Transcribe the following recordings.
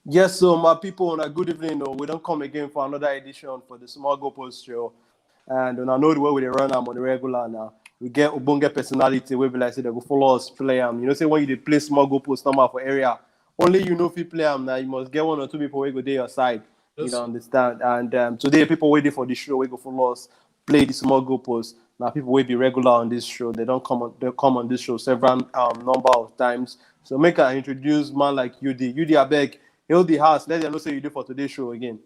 Yes, so my people, on a good evening. Oh, we don't come again for another edition for the Small Go Post show. And on I know the way we dey run am on the regular now. We get Ubunga personality we be like say they go follow us play am. You know, say when you dey play Small Go Post number for area, only you know if you play am now, you must get one or two people who go there your side. You Yes. don't understand. And today people waiting for the show, we go follow us play the Small Go Post. Now people will be regular on this show. They come on this show several number of times. So make I introduce man like UD I beg. Hail the house. Let them know say you do for today's show again.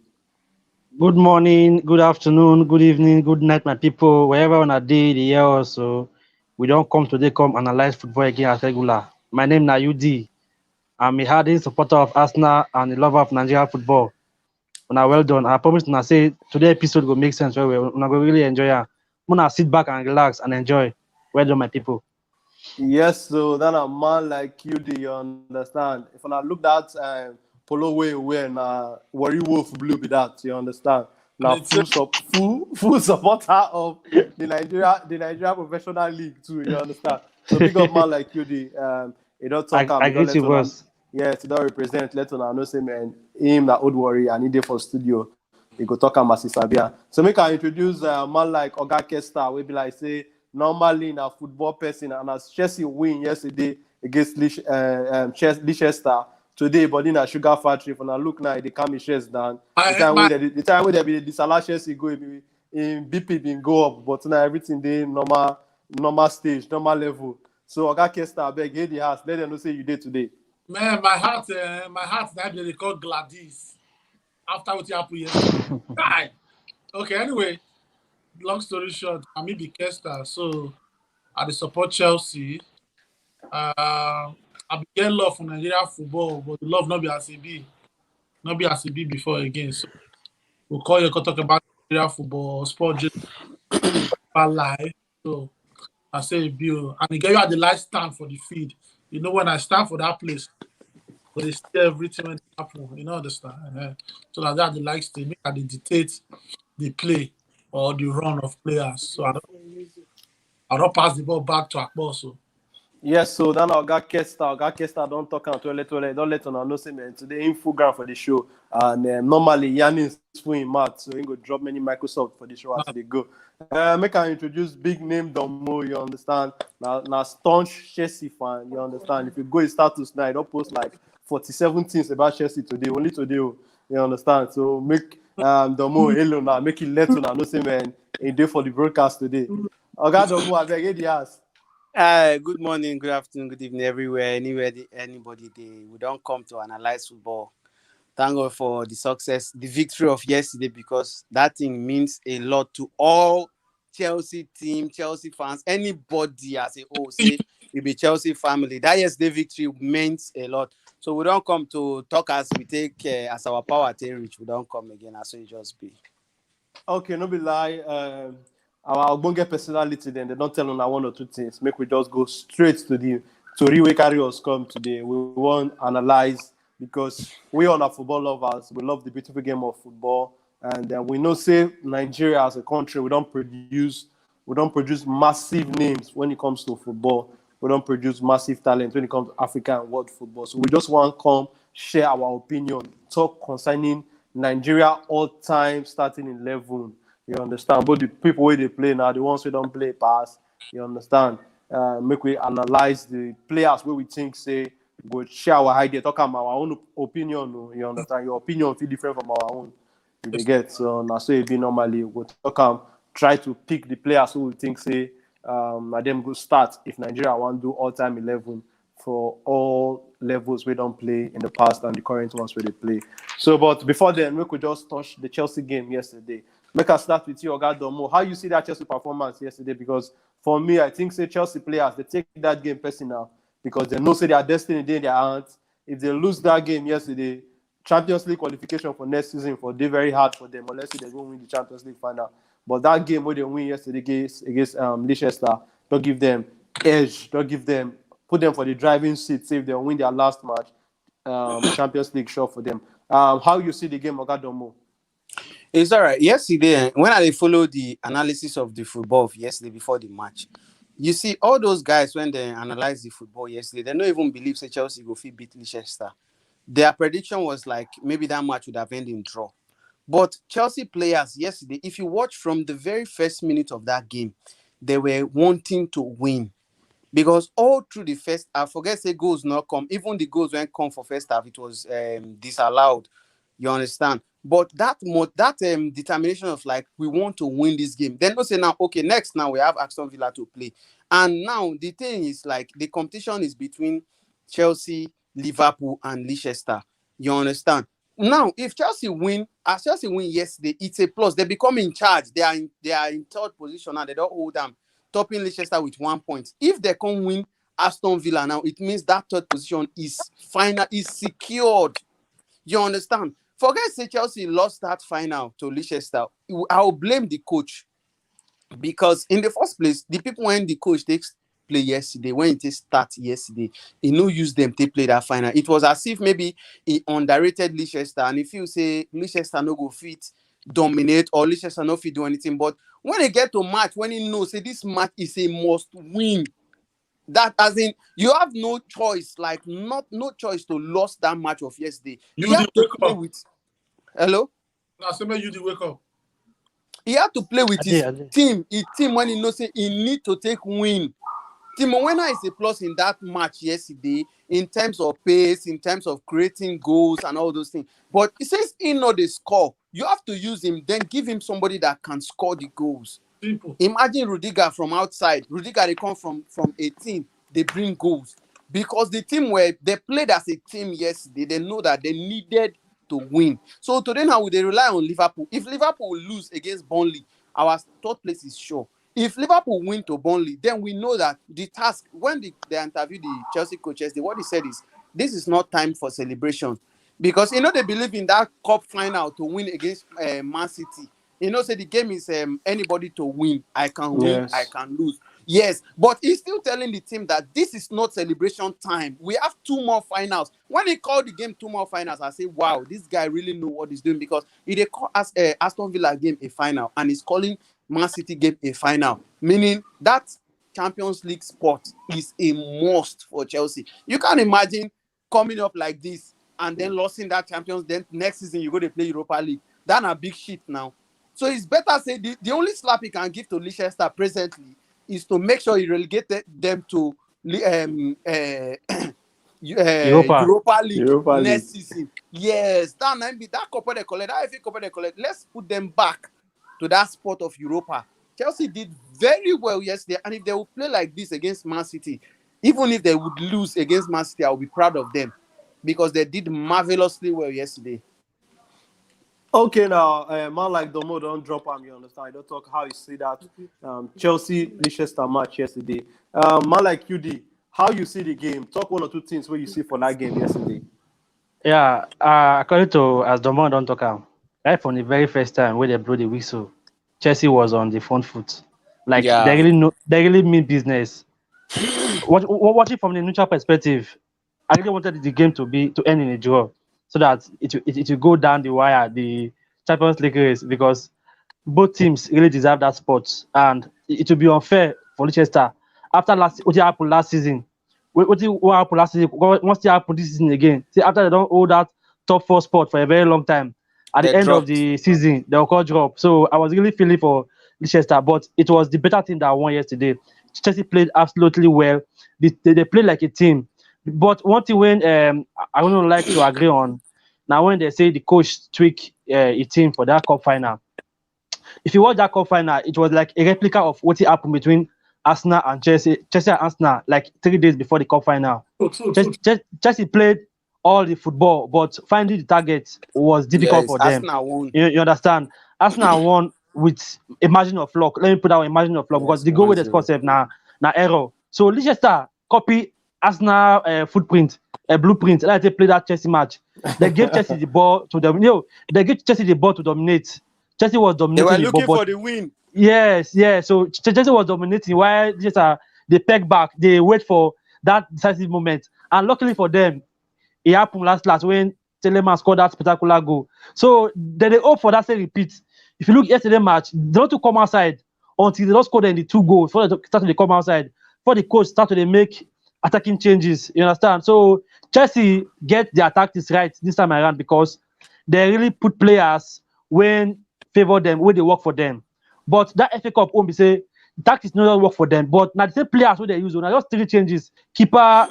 Good morning, good afternoon, good evening, good night, my people. Wherever on a day, the year also, we don't come today, come analyze football again as regular. My name is UD. I'm a hardened supporter of Arsenal and a lover of Nigerian football. Una well done. I promise to say today episode will make sense very well. Una go really enjoy it. Una sit back and relax and enjoy. Well done, my people. Yes, so then a man like you understand. If I look that polo way where na worry wolf blue be that, you understand. And Now it's full supporter of the Nigeria Professional League too, you understand. So big up man like he don't talk I he don't greet let you, on boss. yes, he don't represent let on know say man him that old worry and he dey for studio. He go talk am as he sabia. So make I introduce a man like Oga Kesta, we be like say normally na football person and as Chelsea win yesterday against Leicester today, but in a sugar factory for now look now they calm his chest down. The my time my where they be the disallow Chelsea go in BP been go up, but now everything they normal stage, normal level. So Oga Kesta, I beg the house, let them know say you did today. man, my heart that they call Gladys after what happened yesterday. Die. Okay, anyway, long story short, I may be Kesta, so I dey support Chelsea. I get love for Nigeria football, but the love not be as it be, not be as it be before again. So we'll call you talk about Nigeria football, sport just live. So I say Bill, and again you had the light stand for the feed. You know when I stand for that place, but they see everything when it happen. You know understand? So like that the light stay make I dey dictate the play or the run of players. So I don't pass the ball back to Akpo. So Yes, so then Oga Kesta don't talk on toilet, don't let on know say man today in full ground for the show. And normally Yanni is full in math, so he go drop many Microsoft for the show as now they go. Make I introduce big name Domo, you understand? Now staunch Chelsea fan, you understand? If you go his status now, he don't post like 47 things about Chelsea today, only today, oh, you understand? So make Domo hello now, make it let on know say man, a day for the broadcast today. Oga Domo, I beg the ass. Good morning, good afternoon, good evening, everywhere, anywhere, anybody they we don't come to analyze football. Thank God for the success, the victory of yesterday, because that thing means a lot to all Chelsea team, Chelsea fans, anybody as a whole. Say we be Chelsea family. That yesterday victory meant a lot. So we don't come to talk as we take as our power take reach. We don't come again as it just be. Okay, no be lie. Our Ogbonge personality then they don't tell on one or two things. Make we just go straight to the tori wey carry us come today. We want analyze because we are football lovers. We love the beautiful game of football, and we know say Nigeria as a country we don't produce massive names when it comes to football. We don't produce massive talent when it comes to African and world football. So we just want to come share our opinion, talk concerning Nigeria all-time starting 11. You understand? But the people where they play now, the ones who don't play pass, you understand? Make we analyze the players where we think say go share our idea, talk about our own opinion. Oh, you understand? Your opinion feel different from our own. You dey get so now so it be normally we talk try to pick the players who we think say na them go start if Nigeria want do all-time 11 for all levels we don't play in the past and the current ones where they play. So, but before then, we could just touch the Chelsea game yesterday. Make us start with you, Oga Domo. How you see that Chelsea performance yesterday? Because for me, I think say Chelsea players they take that game personal because they know say their destiny they in their hands. If they lose that game yesterday, Champions League qualification for next season for they very hard for them unless they go win the Champions League final. But that game where they win yesterday against Leicester, don't give them edge, don't give them put them for the driving seat, say if they win their last match, Champions League sure for them. How you see the game, Ogadomo? It's all right. Yesterday, when I follow the analysis of the football of yesterday before the match, you see all those guys when they analyze the football yesterday, they don't even believe say Chelsea go fit beat Leicester their prediction was like maybe that match would have ended in draw. But Chelsea players yesterday, if you watch from the very first minute of that game, they were wanting to win. Because all through the first half, forget say goals not come. Even the goals when come for first half, it was disallowed. You understand? But that determination of like we want to win this game. Then we say now, okay, next now we have Aston Villa to play, and now the thing is like the competition is between Chelsea, Liverpool, and Leicester. You understand? Now, if Chelsea win yesterday, it's a plus. They become in charge. They are in third position now. They don't hold them, topping Leicester with 1 point. If they can win Aston Villa now, it means that third position is secured. You understand? Forget say Chelsea lost that final to Leicester. I'll blame the coach because in the first place, the people when the coach takes play yesterday, when it start yesterday, he no use them to play that final. It was as if maybe he underrated Leicester, and if you say Leicester no go fit dominate or Leicester no fit do anything, but when they get to match, when he knows say this match is a must win, that as in you have no choice, like no choice to lose that match of yesterday. You You did have to wake play up. with hello. Now, say you did wake up. He had to play with his I did. team. His team when he knows say he need to take win. Timo Werner is a plus in that match yesterday in terms of pace, in terms of creating goals and all those things. But he says he know the score. You have to use him, then give him somebody that can score the goals. Simple. Imagine Rudiger from outside. Rudiger, they come from a team. They bring goals. Because the team where they played as a team yesterday, they know that they needed to win. So today now they rely on Liverpool. If Liverpool lose against Burnley, our third place is sure. If Liverpool win to Burnley, then we know that the task, when they interviewed the Chelsea coaches, what he said is, this is not time for celebration. Because, they believe in that cup final to win against Man City. Say the game is anybody to win. I can win, Yes. I can lose. Yes, but he's still telling the team that this is not celebration time. We have 2 more finals. When he called the game 2 more finals, I say, wow, this guy really know what he's doing, because he they call Aston Villa game a final, and he's calling Man City game a final, meaning that Champions League spot is a must for Chelsea. You can't imagine coming up like this and then losing that Champions. Then next season you go to play Europa League. That's a big shit now. So it's better say the only slap he can give to Leicester presently is to make sure he relegated them to Europa. Europa League Europa League. next season. Yes, that might be that Copa they collect, that FA Copa they collect. Let's put them back to that spot of Europa. Chelsea did very well yesterday, and if they will play like this against Man City, even if they would lose against Man City, I will be proud of them because they did marvelously well yesterday. Okay, now, man like Domo don't drop him, you understand? I don't talk how you see that Chelsea-Leicester match yesterday. Man like UD, how you see the game? Talk 1 or 2 things where you see for that game yesterday. Yeah, according to as Domo don't talk, right from the very first time where they blew the whistle, Chelsea was on the front foot. Like Yeah. they really mean business. Watching from the neutral perspective, I really wanted the game to end in a draw, so that it will go down the wire, the Champions League race, because both teams really deserve that spot, and it will be unfair for Leicester after what happened last season. What happened last season? What's happened this season again? See, after they don't hold that top 4 spot for a very long time, at the They end dropped. of the season, they will call drop. So I was really feeling for Leicester, but it was the better team that won yesterday. Chelsea played absolutely well. They played like a team. But one thing when I wouldn't like to agree on, now when they say the coach tweak a team for that cup final, if you watch that cup final, it was like a replica of what happened between Arsenal and Chelsea and Arsenal like 3 days before the cup final. Chelsea played all the football, but finding the target was difficult for them. Arsenal won. You understand? Arsenal won with a margin of luck. Let me put out a margin of luck, because the goal with the score now error. So Leicester copy Arsenal footprint, blueprint. Like they play that Chelsea match. They gave Chelsea the ball to them. They gave Chelsea the ball to dominate. Chelsea was They dominating were the looking ball. for the win. Yes. So Chelsea was dominating while Leicester they peg back. They wait for that decisive moment. And luckily for them, it happened last when Telemann scored that spectacular goal. So they hope for that same repeat. If you look yesterday match, they don't to come outside until they don't score the 2 goals before they start to come outside. Before the coach start to make attacking changes. You understand? So Chelsea get their tactics right this time around because they really put players when favor them, when they work for them. But that FA Cup won't be say tactics no work for them. But now the same players what they use, now just 3 changes. Keeper,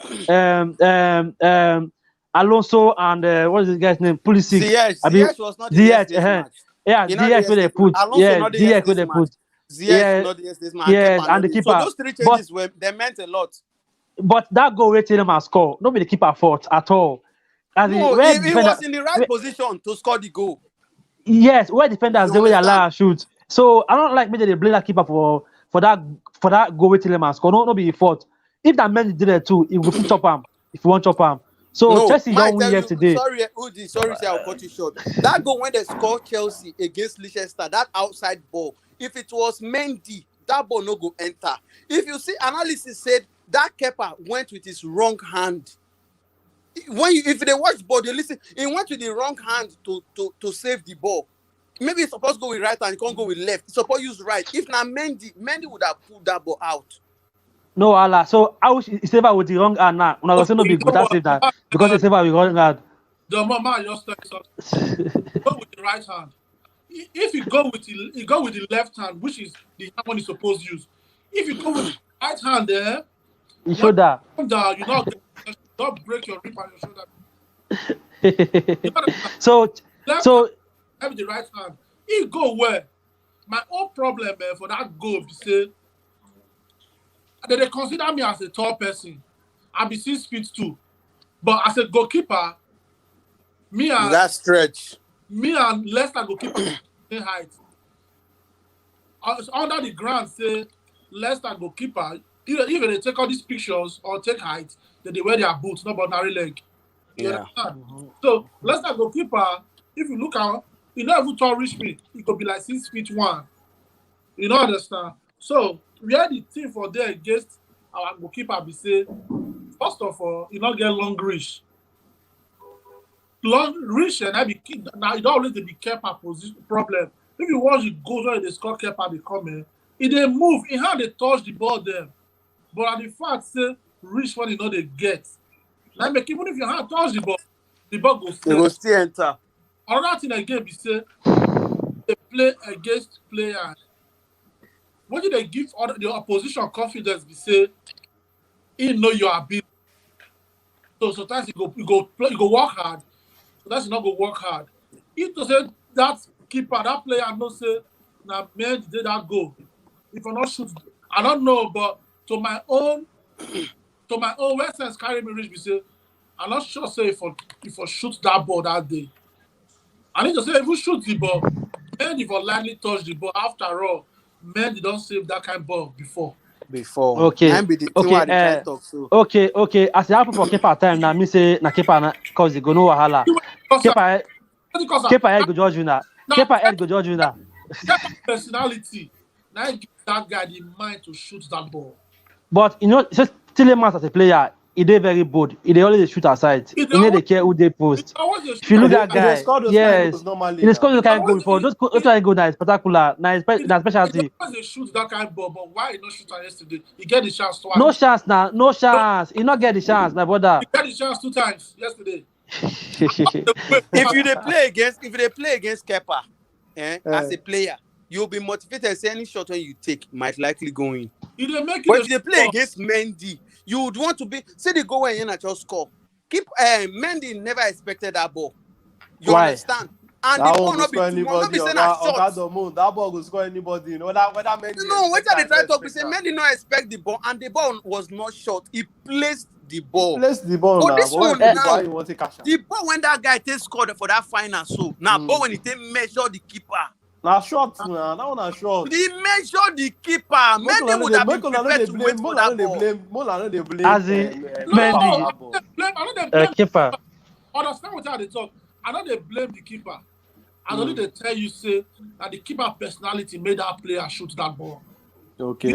Alonso, and what is this guy's name? Pulisic. Ziyech was not the yesterday's match. Yeah, He not the Ziyech where they yesterday's put. match. Alonso Yeah, not the Ziyech where yesterday's they match. put. Ziyech not the yesterday's match. Yes, Kepa and the not the- keeper. So those 3 changes they meant a lot. But that goal where Tielemans score, nobody keep our fault at all. As No, where he was in the right position to score the goal. yes, where defenders You they will understand? allow shoot. So I don't like me they blame that keeper for that goal with Tielemans score. No be fault. If that man did it too, he will chop him. If you want chop him. So No, Chelsea might don't win tell you, yesterday. sorry, Udi, sorry, say I'll cut you short. That goal when they scored Chelsea against Leicester, that outside ball, if it was Mendy, that ball no go enter. If you see, analysis said that keeper went with his wrong hand. If they watch ball, they listen, he went with the wrong hand to save the ball. Maybe it's supposed to go with right hand, he can't go with left. It's supposed to use right. If now Mendy would have pulled that ball out. No, Allah. So I wish he save her with the wrong hand now. When I was saying no be good, I save that because they save her with wrong hand. The mama just tell you something. Go with the right hand. If you go with the left hand, which is the hand one is supposed to use. If you go with the right hand there, You show that. you not break your rib and your shoulder. So Have the right hand. He go where? My own problem for that goal be say they consider me as a tall person. I be 6 feet 2. But as a goalkeeper, That stretch. Me and Leicester goalkeeper same height. Under the ground say Leicester goalkeeper, even they take all these pictures or take height, then they wear their boots, not ordinary leg. You understand? So Leicester goalkeeper, if you look at, you know, if tall reach me, it could be like 6 feet 1. You know, understand? So we had the team for there against our goalkeeper. Be say, first of all, you not get long reach. Long reach and I be now you don't always be keeper position problem. If you watch the goals where they score keeper, they come in. If they move, in how they touch the ball there. But at the fact say reach when you know they get. Like make even if your hand touch the ball goes It will still enter. Another thing again be say they play against players. What do they give the opposition confidence? Be say, he know your ability. So sometimes you go work hard. Sometimes you not go work hard. If to say that keeper, that player, no say, now man did that goal. If I not shoot, I don't know, but to my own where sense carry me reach. Be say, I'm not sure say if I shoot that ball that day. I need to say if you shoot the ball, man, if I lightly touch the ball, after all. Men they don't save that kind of ball before. Okay. Okay. As it happen for keeper time now, me say na keeper na cause they go no wahala. Keeper head go judge you now. Keeper head go judge you now. Personality. Now give that guy the mind to shoot that ball. But you know, just Tielemans as a player, he dey very bold. He dey always shoot aside. He no dey care who they post. If you look at that guy, yes, he dey score those kind of goal before. Those kind of goal na spectacular, na specialty. He always shoot that kind of ball, but why he not shoot yesterday? He get the chance twice. No chance now, no chance. He not get the chance, my brother. He get the chance 2 times yesterday. if you play against Kepa, as a player, you'll be motivated. Say any shot when you take might likely go in. But if they play against Mendy, you would want to be. See the goal when you just score. Mendy never expected that ball. You understand? And that the ball not be anybody. That ball will score anybody. You know that whether Mendy. No, when they try to talk, we say Mendy not expect the ball, and the ball was not shot. He placed the ball. But this one now, you want to cash out. the ball when that guy takes scored for that final, so now ball when he take measure the keeper. Now short now, that one short. He measure the keeper. Mendy would have been prepared to wait for that ball. They blame. As in Mendy, keeper. Understand what they talk. I know they blame the keeper. I know they tell you say that the keeper personality made that player shoot that ball. Okay.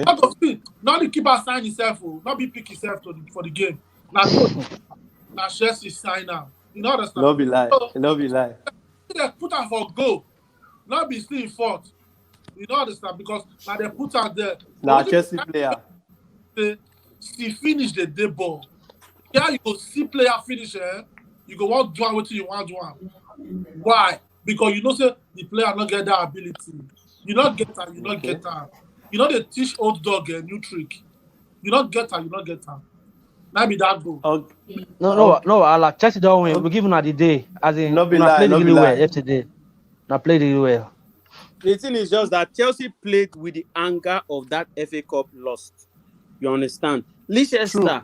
Now the keeper sign himself, not be pick himself for the game. Now Chelsea sign now. You know understand? No be lie. They put her for goal. Not be still in fault. You know understand? Because now they put her there. Now Chelsea player. see finish the day ball. Yeah, you go see player finish, you go want do what you want do. Why? Because you know say the player not get that ability. You not get her, you not get her. You know they teach old dog a new trick. You not get her, you not get her. Maybe that go. No, Allah. Chelsea don't win. We give her the day. As in, No be we lie, played no be really well lie. yesterday. We played really well. The thing is just that Chelsea played with the anger of that FA Cup lost. You understand? Leicester,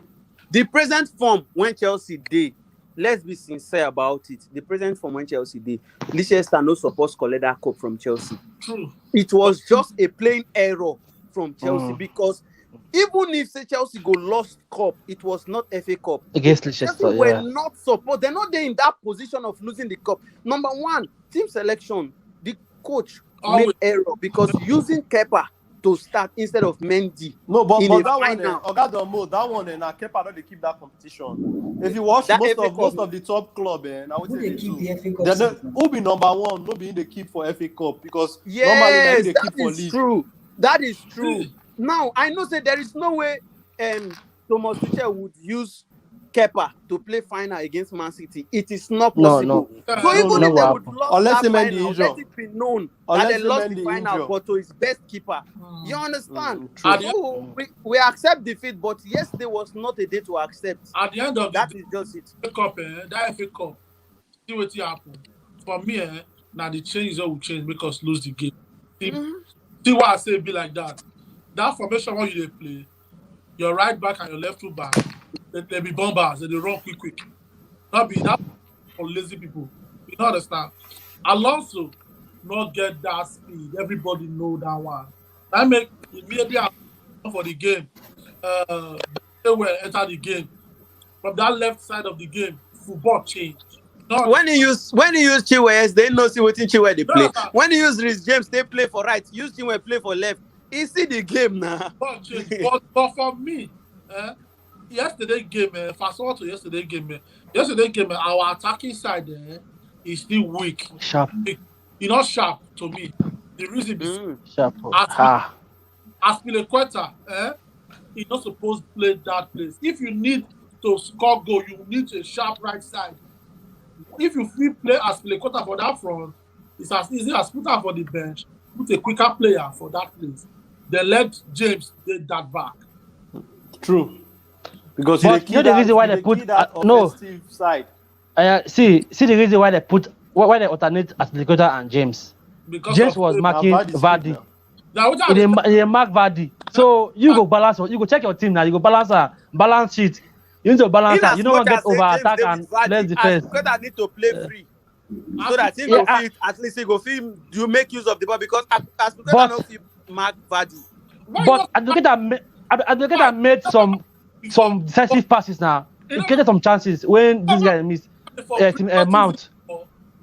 the present form when Chelsea did, let's be sincere about it. The present form when Chelsea did, Leicester no supposed to collect that cup from Chelsea. True. It was just a plain error from Chelsea because even if say Chelsea go lost cup, it was not FA Cup. Against Leicester, Chelsea were not supposed. They're not there in that position of losing the cup. Number one, team selection. The coach made error because using Kepa to start instead of Mendy. No, but that final. one, that one, and Kepa don't they keep that competition. If you watch most of the top club, now who they keep the FA Cup? Who be number one? No be in the keep for FA Cup because yes, normally they keep for league. True. That is true. Now I know that there is no way Thomas Tuchel would use Kepa to play final against Man City. It is not possible. So even if they would lose that final, let it be known that they lost the final, but to his best keeper. You understand? So we accept defeat, but yesterday was not a day to accept. At the end of that is just it. That FA Cup, see what happen. For me, now the change will change because lose the game. See what I say be like that. That formation when you play, your right back and your left full back, they be bombers, they run quick. Not be that for lazy people. You know understand? Alonso not get that speed. Everybody know that one. That make immediately for the game. They will enter the game. From that left side of the game, football change. When you use Chiwes, they know see what in Chiwes they play. When you use Rhys James, they play for right. Use Chiwes play for left. You see the game now. But for me, yesterday game, fast forward to yesterday game, our attacking side is still weak. Sharp. It's not sharp to me. The reason is sharp. Aspilicueta, he's not supposed to play that place. If you need to score goal, you need a sharp right side. If you feel play Aspilicueta for that front, it's as easy as put her for the bench, put a quicker player for that place. They let James get that back. True. Because the reason why they put side. See the reason why they alternate Aspilicueta and James. Because James was marking Vardy. They mark Vardy. So you go balance. You go check your team now. You go balance sheet. You need to balance that. You don't want to get over attack and let's defense. Aspilicueta need to play free. So that he go feel, at least he go feel you make use of the ball because Aspilicueta no fit mark Vardy. But Aspilicueta made some decisive passes now. He created some chances when this guy missed Mount.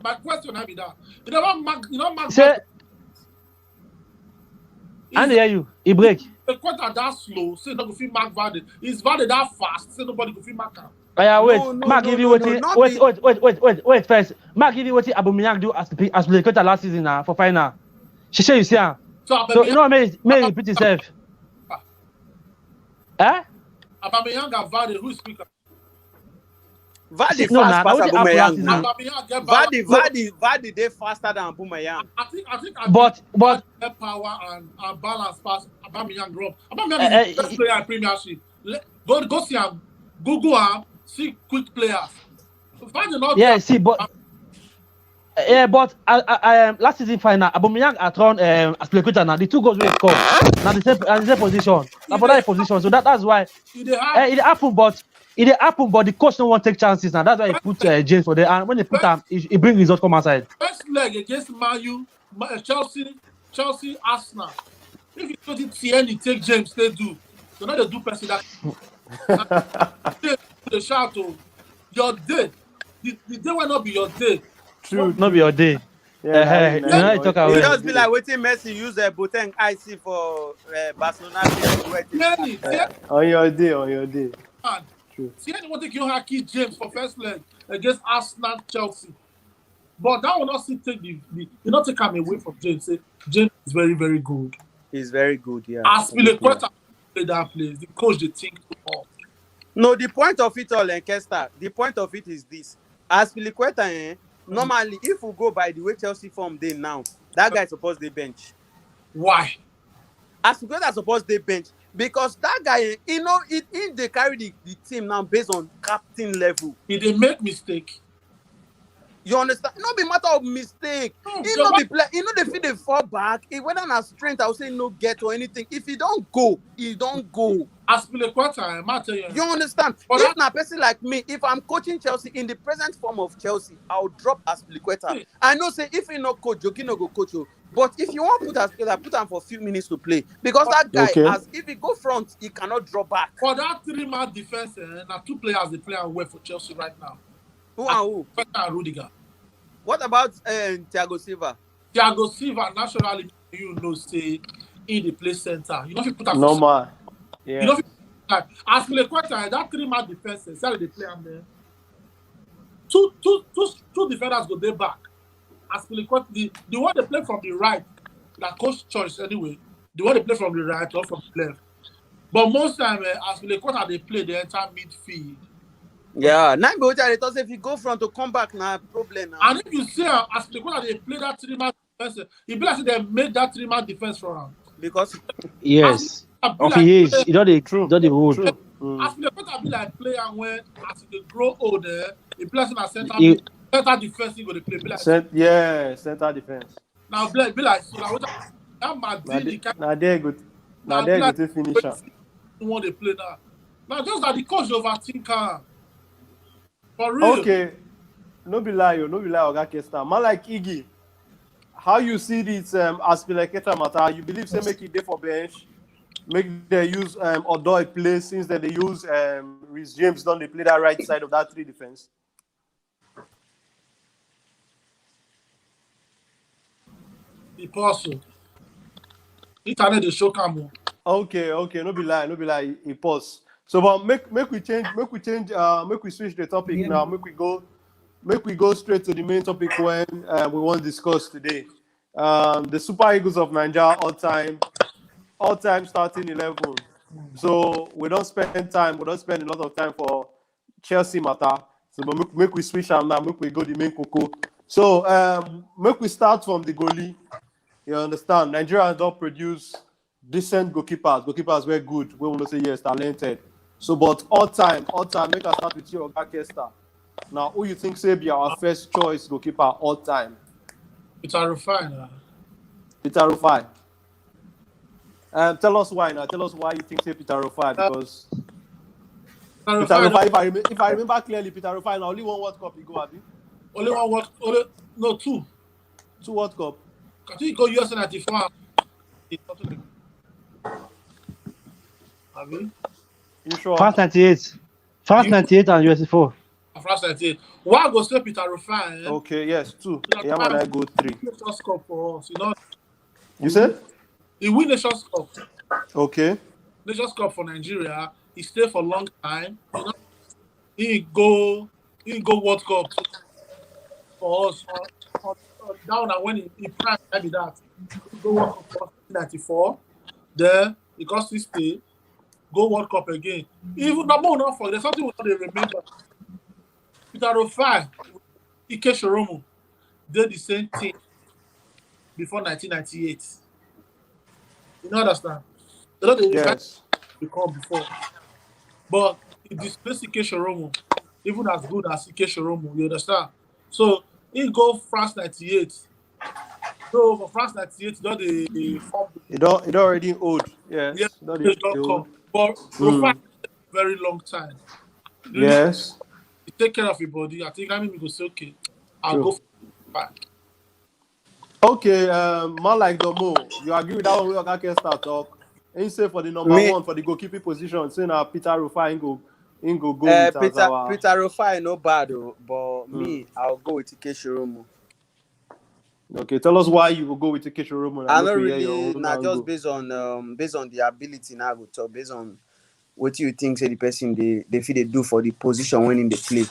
My question be that. You don't mark I hear you. He break. The quarter that slow, say no go fit mark Vardy. Is Vardy that fast? Say nobody go fit mark him. Mark give you wait first. Mark give you what Aubameyang do as Aspilicueta last season now for final. She say you see her. So you know what may repeat himself. Aubameyang and Vardy, who is quicker? Vardy fast pass Aubameyang. Vardy they faster than Aubameyang. I think but power and balance pass Aubameyang drop. Aubameyang is the best player in Premiership. Go see him. Google him. See quick players. But last season final, Aubameyang atron Aspilicueta now. The two goals we score now the same position. Now for that position, so that's why it happened. But the coach don't want to take chances now. That's why he put James for there. And when they put him, he bring results come outside. First leg against Man U, Chelsea, Arsenal. If you don't see any take James, they do. So now they do person that. The shout your day. The day will not be your day. True. Not be your day. It just be like waiting Messi use Boateng IC for Barcelona. On your day. True. See anyone take your key James for first leg against Arsenal, Chelsea. But that will not still take you not take him away from James. Say James is very, very good. He's very good, yeah. Aspilicueta, play that place. The coach they think too much. No, the point of it all, Kesta, the point of it is this. As Piliqueta, normally, if we go by the way Chelsea form they now, that guy supposed they bench. Why? As Piliqueta supposed they bench. Because that guy, they carry the team now based on captain level. If they make mistake. You understand? It not be matter of mistake. No, It not be play. You know they feel they fall back. It whether on strength, I would say no get or anything. If he don't go, he don't go. As Piliqueta, I might tell you. You understand? But If na person like me, if I'm coaching Chelsea in the present form of Chelsea, I'll drop Aspilicueta. I know say if he not coach, Joki no go coach you. But if you want to put Aspilicueta, put him for a few minutes to play because that guy, as if he go front, he cannot draw back. For that 3-man defense, now 2 players they play away for Chelsea right now. Who and who? Kesta and Rudiger. What about Thiago Silva? Thiago Silva naturally, you know, say in the play center. You know if you put normal. Yeah. You know if you as Piliqueta, that 3-man defense, say they play am there. Two defenders go there back. As Piliqueta, the one they play from the right, that coach choice anyway. The one they play from the right or from the left. But most time, as Piliqueta, they play the entire midfield. Yeah, now if you go front to come back, now problem. Now. And if you see as Piliqueta, they play that 3-man defense, it be like they made that 3-man defense for him. Because yes, of he is. You know the true. The wood. As Piliqueta be like player when as they grow older, he plays in a center defense. He go to play. Be like, center defense. Now be like so. That Madrid, now they're good. Now they're good to finish. Want to play now? Now just that the coach overthinker. For real. Okay, no be lie, Oga Kesta. Man like Iggy, how you see this Aspilicueta matter? You believe say make it there for bench, make they use Odoi play since then they use Reece James don't they play that right side of that 3 defense? The parcel. Internet they show camo. Okay, no be lie, he pause. So but make we switch the topic now. Make we go straight to the main topic when we want to discuss today. The Super Eagles of Naija all time starting 11. So we don't spend a lot of time for Chelsea matter. So but make we switch now, make we go the main cocoa. So make we start from the goalie. You understand? Nigeria don't produce decent goalkeepers were good. We will not say yes, talented. So, but all time, make us start with you, Oga Kesta. Now, who you think say be our first choice goalkeeper all time? Peter Rufai. Peter Rufai. Tell us why now. Tell us why you think say Peter Rufai because Peter Rufai. If I remember clearly, Peter Rufai now only 1 World Cup he go have. Only 1 World. No 2. 2 World Cup. I think he go US 94. Have you? You sure? France 98. France 98 and USA 4. France 98. Why go say Peter Rufai? Okay, yes, 2. Yeah, man, I go 3. Nations Cup for us, you know. You said? He win Nations Cup. Okay. Nations Cup for Nigeria. He stayed for a long time. You know, he go World Cup for us. Down and when he prime maybe that. He go World Cup for 1994. Then he got 60. Go World Cup again. Even no more not for there's something we don't remember. Peter Rufai, Ike Shoromu did the same thing before 1998. You know understand? They don't Yes. become before. But he displaced Ike Shoromu, even as good as Ike Shoromu, you understand? So he go France 98. So for France 98, they form. It already old. Yes. Yes, Not they the don't old. come. But Rufai very long time. Yes. He take care of your body. I think I mean we go say okay. I'll True. go for Rufai. Okay, man like Domo, you agree with that one? We can start talk. And you say for the number 1 for the goalkeeping position, say now Peter Rufai ain't go with as our... Peter Rufai no bad, but me, I'll go with Ike Shoromu. Okay, tell us why you will go with Ike Shoromu. I don't really, not just based on the ability now, go talk based on what you think say the person they feel they do for the position when in the play.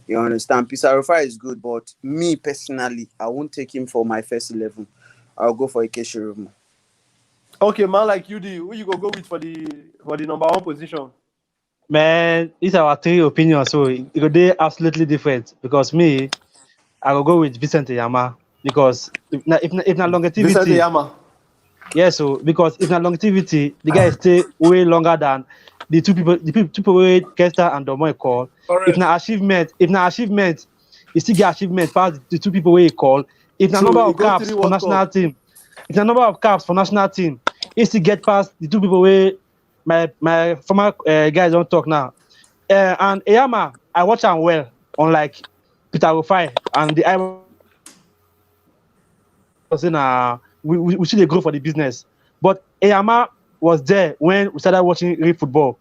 You understand? Peter Rufai is good, but me personally, I won't take him for my first 11. I'll go for Ike Shoromu. Okay, man, like UD, who you go with for the number one position? Man, these are our three opinions, so they absolutely different. Because me, I will go with Vicente Yama because if not Vicente longevity, Yama. yeah. So because if not longevity, the guy stay way longer than two people with Kesta and Domoy call. Correct. If not achievement, he still get achievement past the two people we call. If not number True, he of go caps 3 for World national Cup. team, if not number of caps for national team, he still get past the two people we my former guys don't talk now. And Eyama, I watch him well, unlike Peter Rufai and the I was saying we see the growth for the business. But Eyama was there when we started watching real football.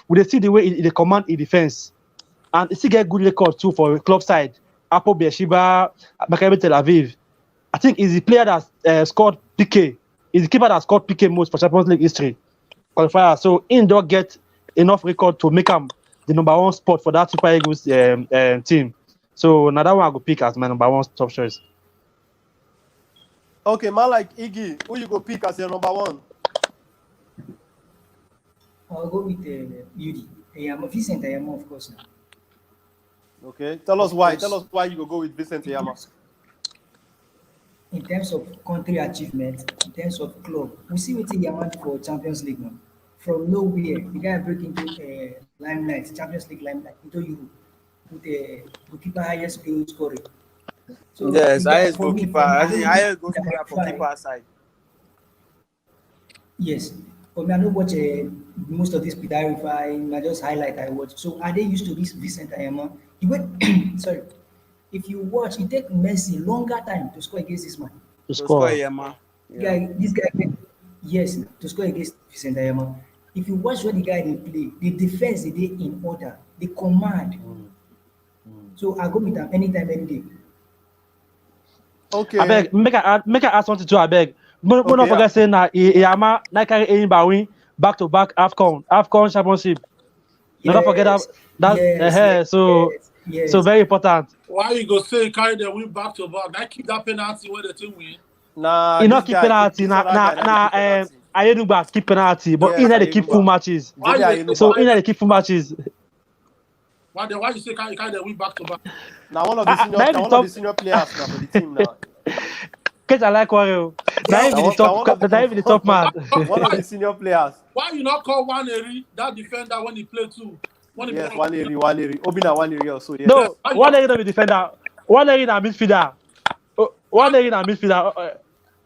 We see the way he command in defense. And he still get good record too for club side. Apple Beersheba, Maccabi Tel Aviv. I think he's the player that scored PK. He's the keeper that scored PK most for Champions League history. Qualifier. So he don't get enough record to make him the number one spot for that Super Eagles team. So now that one I go pick as my number one top choice. Okay, man, like Iggy, who you go pick as your number one? I'll go with Yudi. Vincent Ayama, of course. Now. Okay, tell us Of why. course. Tell us why you go with Vicente Yama. In terms of country achievement, in terms of club, we see what Yama do for Champions League now. From nowhere, the guy break into limelight, Champions League limelight, into Europe with the goalkeeper highest goal scoring. So Yes, the guy, highest for me, goalkeeper. for me, I I think don't highest watch goalkeeper for keeper side. Yes. For me, I don't watch most of this Pidgin. I just highlight I watch. So are they used to this Vincent Ayama? He went sorry. If you watch, it take Messi longer time to score against this man. To To score score. Yama. Yeah. This guy, yes, to score against Vincent Ayama. If you watch what the guy they play, the defense they did in order, the command. So I go with them anytime, any day. Okay. I beg, make I ask something to I beg. But Okay, don't yeah. forget saying that Yama na carry win back to back AFCON championship. Never forget Yes, so yes. very important. Why you go say carry the win back to back? That keep that penalty where the team win. Nah, He this not keep guy, penalty. this other guy, that keep penalty. Ayenuba keep penalty, but he Yes, not they keep full Ayenuba. matches. Why Jide you dey So Ayenuba. he not they keep full matches. why you say carry the win back to back? Now one of the senior players now for the team now. Cause I like Wario. Now Yeah. he be the Now one of top. Now he be the top man. one of the senior players. Why you not call one Eri that defender when he play too? When he Yes, play one area. Obina one area also. Yes. No, Why you one not- area not be defender. One area na midfielder. One area na midfielder.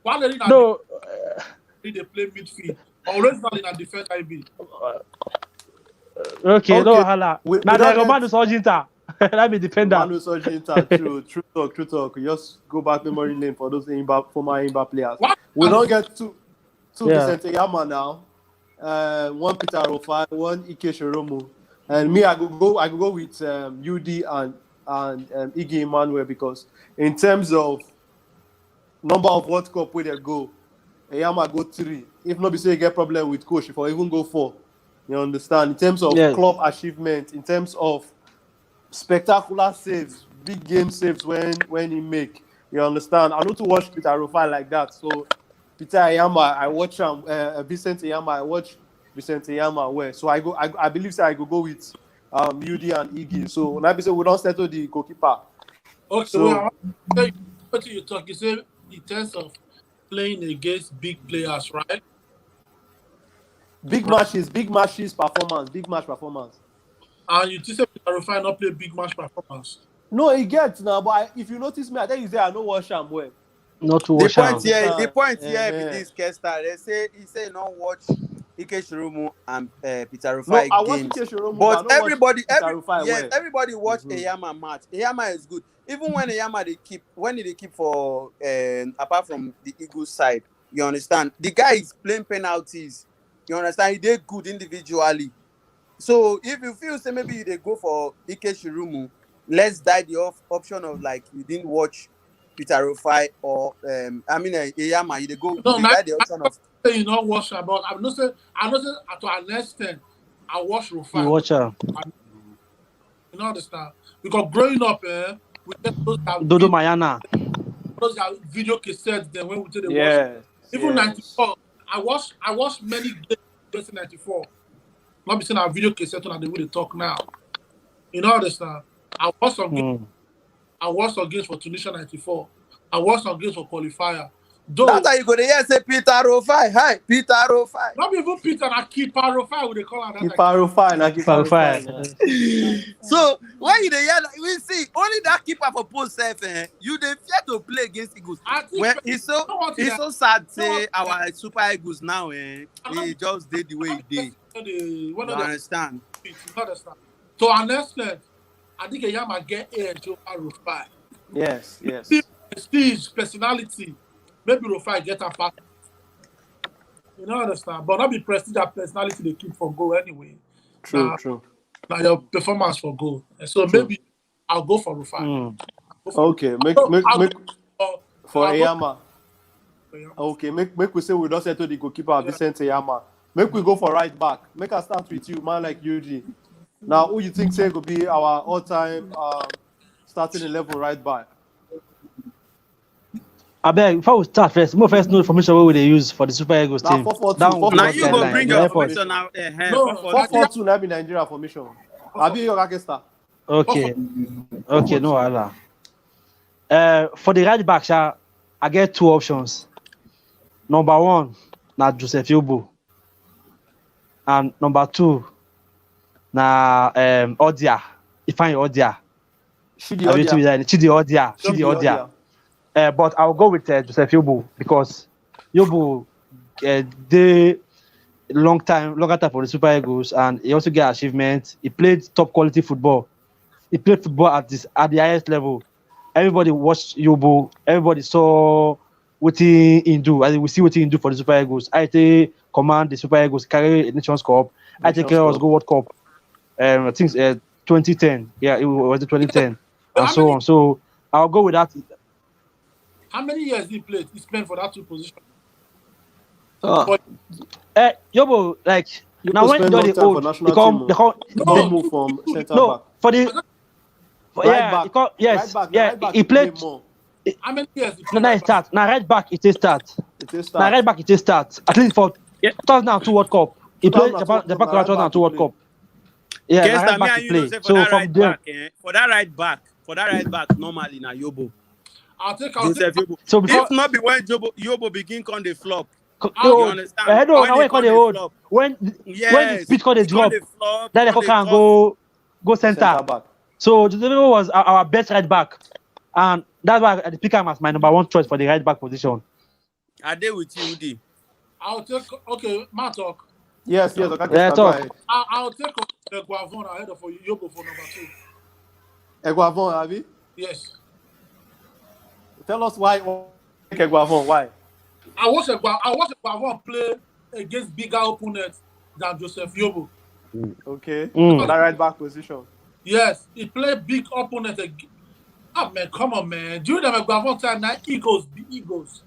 one Eri na No, they play midfield. Originally na defender he be. okay, no Okay. wahala. We Now the don't get- Romano Sojinta. That be defender. Manu Sojinta, true talk. We just go back memory lane for those former Imba players. What? We don't get two Yeah. Vicente Yama now. One Peter Rofai, one Ike Shoromu. And me, I could go with UD and Iggy Emmanuel because in terms of number of World Cup where they go, Yama go 3. If not, be say you get problem with coach, if I even go 4. You understand? In terms of Yes. club achievement, in terms of spectacular saves, big game saves when he make. You understand? I know to watch Peter Rofai like that. So Peter Ayama, I watch Vicente Ayama, I watch Vicente Ayama well. So I believe I could go with UD and Iggy. So now we say we don't settle the goalkeeper. Okay, So- well, I want to say what you talk. You say in terms of playing against big players, right? Big match performance. And you just say Peter Rufai not play big match performance. No, he gets now, but if you notice me, I think you say I know watch him well. Not to The wash point am. here, Yeah. with this Kesta, he say not watch Ike Shirumu and Peter No, Rufai I watch games. Ike Shoromu, But I don't everybody, watch Peter Rufai well. everybody watch Mhm. Eyama match. Eyama is good. Even when Eyama they keep for apart from the Eagles side, you understand. The guy is playing penalties. You understand. He did good individually. So if you feel say maybe they go for Ike Shirumu, let's die the option of like you didn't watch Peter Rufai or Eyama. You No, they die the option of say you not watch her, but I know say to an extent I watch Rufai. You watch am. You know understand? Because growing up, we get those Dodo Mayana. video cassettes then when we did the watch. Yeah. Even 94, I watched many games in 1994. Not be saying our video cassette and the way they talk now. You know understand? I watched some games. I watched some games for Tunisia 94. I watched some games for qualifier. Though That's how you go to hear say Peter Rofai. Hi, Peter Rofai. not even Peter and keeper Rofai would they call her that. Keeper fine, keeper fine. So when you dey hear, we see only that keeper for post self. You dey fear to play against Eagles. I think Well, it's so sad. Say our Super Eagles now, he just did the way he did. You understand? You understand? To an extent, I think a Yama get edge over Rofai. Yes. Prestige, personality, maybe Rofai get a part. You know understand? But not be prestige and personality they keep for goal anyway. True. Now your performance for goal. And so maybe I'll go for Rufai. Okay, make for Eyama. Okay, make we say we don't settle the goalkeeper Vicente Eyama. Make we go for right back. Make us start with you, man like Udeme. Now, who you think say could be our all-time starting 11 right back? I beg, before we start first, more first know the formation what they use for the Super Eagles team. Now you go bring your formation now. 4-4-2 now be Nigeria formation. I'll be your Kesta. Okay, no other. For the right back, I get two options. Number one, na Joseph Yobo. And number two, na Odia. Ifeanyi Odia. Chidi Odia. But I'll go with Joseph Yobo because Yobo they longer time for the Super Eagles, and he also get achievements. He played top quality football. He played football at the highest level. Everybody watched Yobo. Everybody saw what he do. And we see what he do for the Super Eagles. I take command the Super Eagles, carry a Nations Cup. I take care of go World Cup. I think 2010. Yeah, it was 2010 and so on. So I'll go with that. How many years he played? He spent for that two positions. Yobo, like now when you're the old, they move from center back. For the right back. He played. How many years? Now right back it start. Now right back it start. At least for 2002 World Cup. He played Japan 2002 World Cup. Yeah, Kesta, right back he play. So from there, for that right back, normally na Yobo. I'll take Yobo. So before, if not be when Yobo begin con the flop. You understand? When the speed call the drop, then they can go center back. So Udeme was our best right back, and that's why I pick him as my number one choice for the right back position. Are they with you, Udi? I'll take Matt talk. Yes. Talk. I'll take Eguavon ahead of Yobo for number 2. Eguavon, Abi? Yes. Tell us why Eguavon. Why? I watch Eguavon play against bigger opponents than Joseph Yobo. Okay. For that right back position. Yes, he played big opponents. Man, come on, man. During the Eguavon time, now Eagles be Eagles.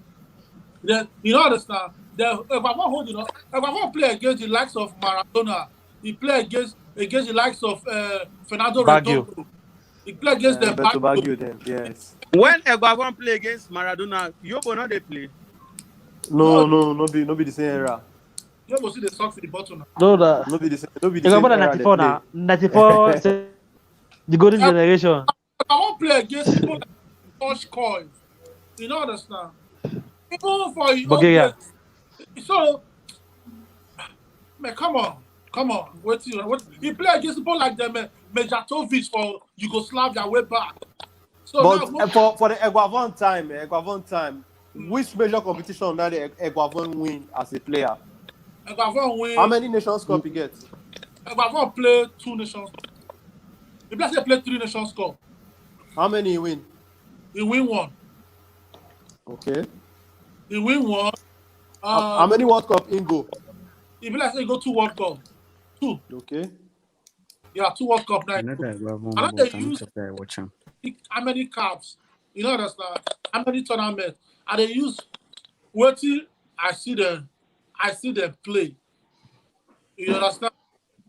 Then you understand? Eguavon holding us. Eguavon play against the likes of Maradona. He play against the likes of Fernando Redondo. He play against them. Baggio then, yes. When Eguavon play against Maradona, Yobo not they play. No be the same era. Yobo see the socks in the bottom now. No be the same. No be the same era. 94 now. 94 the golden generation. I won't play against people like touch coins. You know understand? Even for you. So man, come on. What he play against people like them, Mejatovic for Yugoslavia way back. So but now, for the Eguavon time, which major competition that the Eguavon win as a player? Eguavon win. How many Nations Cup he get? Eguavon play 2 Nations Cup. He play 3 Nations Cup. How many he win? He win 1. Okay. He win 1. How many World Cup in go? He go 2 World Cup. 2. Okay. Yeah, 2 World Cup now. I don't they use how many caps? You know understand? How many tournaments? And they use what I see them play. You understand?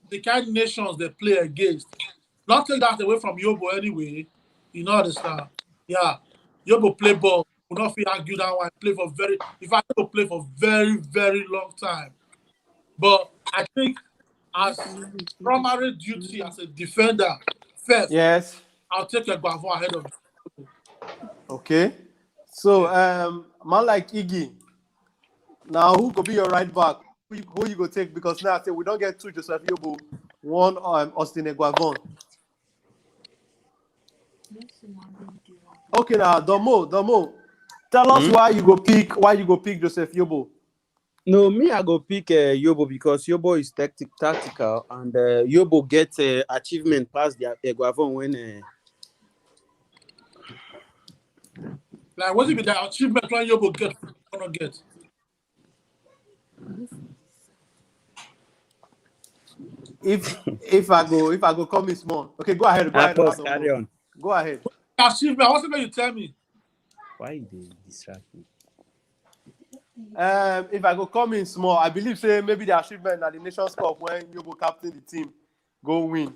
The kind of nations they play against. Not take that away from Yobo anyway. You know understand? Yeah. Yobo play ball. will not feel argue that one. Play for very, if I to play for very, very long time. But I think as primary duty as a defender, first, Yes. I'll take a Guavon ahead of you. Okay. So, Yeah. man like Iggy. Now, who could be your right back? Who you go take? Because now I say we don't get two Joseph Yobo, one Austin Eguavon. Okay, now Domo. Tell us why you go pick Joseph Yobo. No, me, I go pick Yobo because Yobo is tactical and Yobo gets achievement past the Eguavon when. Like, what if the achievement when you get or not get? If I go come in small. Okay, go ahead. Pause, carry on. Go ahead. Achievement, what's it you tell me? Why they distract me? If I go come in small, I believe say maybe the achievement at the Nations Cup when you go captain the team, go win.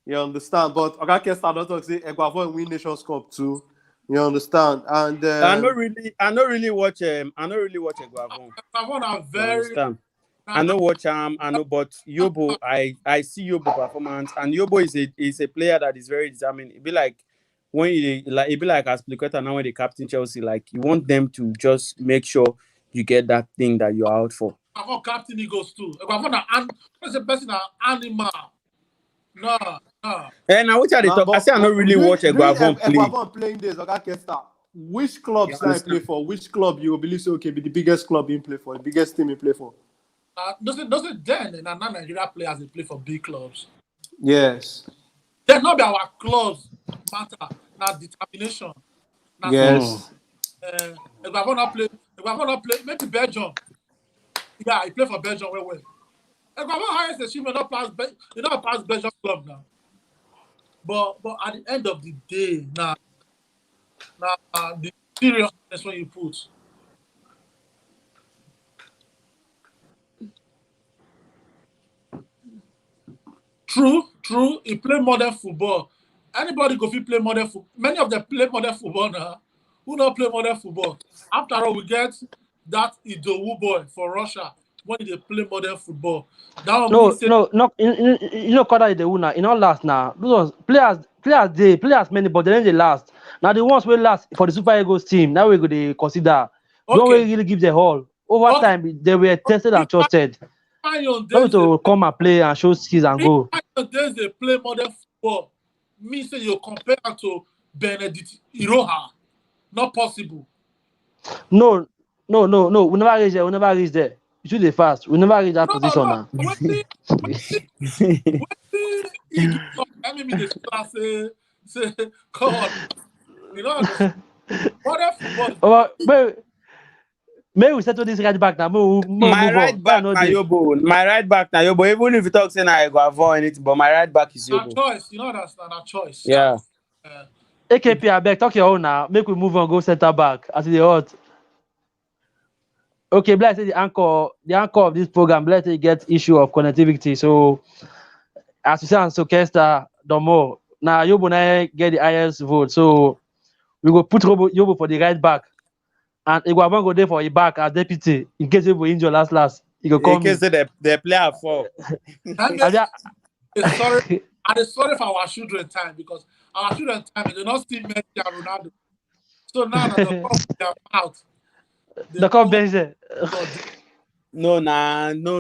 You understand? But Kesta don't talk say Eguavon win Nations Cup too. You understand? And I not really watch Eguavon. Guavon are You very. understand? I know watch I know, but Yobo, I see Yobo performance, and Yobo is a player that is very determined. It be like when it be like as Pliqueta now when they captain Chelsea, like you want them to just make sure you get that thing that you're out for. Guavon captain Eagles too. Guavon are the person animal. No. And now which are they talk? I say I don't really watch Eguavon play. Eguavon playing days, Kesta. Which clubs I play for? Which club you believe say okay be the biggest club you play for, the biggest team you play for? Doesn't then and not Nigeria players they play for big clubs. Yes. Then not be our clubs matter. Now determination. Now Yes. Eguavon not play. Maybe Belgium. Yeah, he play for Belgium well. Eguavon highest achievement not pass Belgium club now. But at the end of the day, now the seriousness when you put. True. He play modern football. Anybody go fit play modern football. Many of them play modern football now. Who not play modern football? After all, we get that Idowu boy for Russia when they play modern football. That one No, means say, you know, Koda is the winner. It not last now. Those players many, but they don't they last. Now the ones will last for the Super Eagles team. Now we go they consider. The one okay, will really give the whole. Over okay. time, they were tested and trusted. Iron Not days to come and play and show skills and go. they play modern football. Me say you compare to Benedict Iroha. Not possible. No. We never reach there. You should be fast. We never reach that position now. Iggy talk, maybe the class say, come on. You know, modern football. Maybe we settle this right back now. My right back na Yobo. Even if you talk say na Eguavon anything, but my right back is Yobo. A choice, you know that's not a choice. Yeah. AKP, I beg, talk your own now. Make we move on, go center back. As the hot. Okay, let's say the anchor of this program, let's say get issue of connectivity. So as you say, so Kesta, Domo. Now Yobo na get the highest vote. So we go put Yobo for the right back. And Eguavon go there for a back as deputy in case Yobo injure last. He go come in case they play at 4. I'm sorry for our children time because our children time they not see Messi and Ronaldo. So now they are out. They come bench there. No.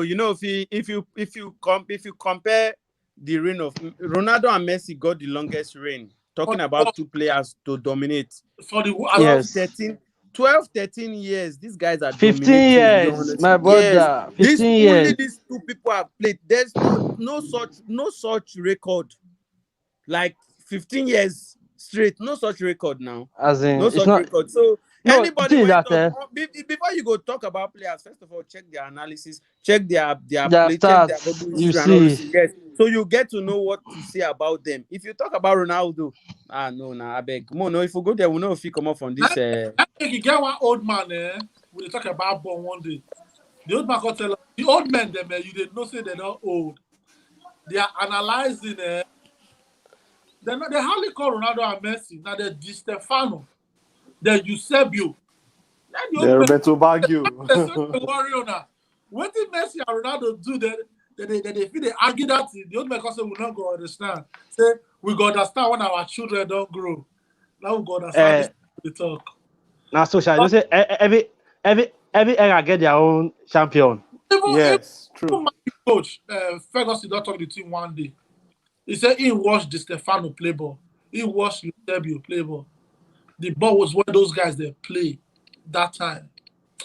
You know, if you compare the reign of Ronaldo and Messi got the longest reign. Talking about two players to dominate for the 12, 13 years. These guys are 15 years, my brother. 15 years. Only these two people have played. There's no such record. Like 15 years straight, no such record now. As in, no such record. So no, anybody before you go talk about players, first of all, check their analysis, check their play, check their you see. Yes. So you get to know what to say about them. If you talk about Ronaldo, I beg. No, if we go there, we know if he come up from this. I think you get one old man we talk about born one day. The old man can tell the old men them you did not say they're not old. They are analyzing they hardly call Ronaldo and Messi. Now they're Di Stefano, they're Eusebio, Yeah, Roberto Baggio. Worry on that. What did Messi and Ronaldo do? They feel they argue that the old man say we not go understand. Say we go understand when our children don't grow. Now we go understand this we talk. Now, social, you say every era get their own champion. Yes, true. Even my coach, Ferguson, don't talk the team one day. He said he watched the Stefano play ball. He watched Eusebio play ball. The ball was when those guys they play that time.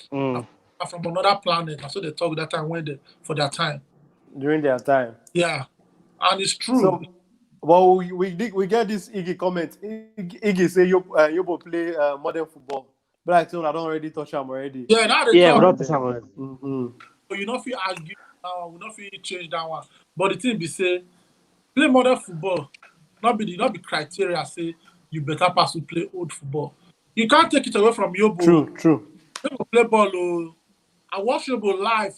From another planet. So they talk that time when they for their time. During their time. Yeah. And it's true. So, well, we get this Iggy comment. Iggy say you will play modern football. But I told I don't already touch him already. Yeah, now they We talk. don't touch am already. But you know if you argue now, we not feel change that one. But the thing be say, play modern football. Not be criteria say you better pass to play old football. You can't take it away from Yobo. True. People play ball. I watched Yobo live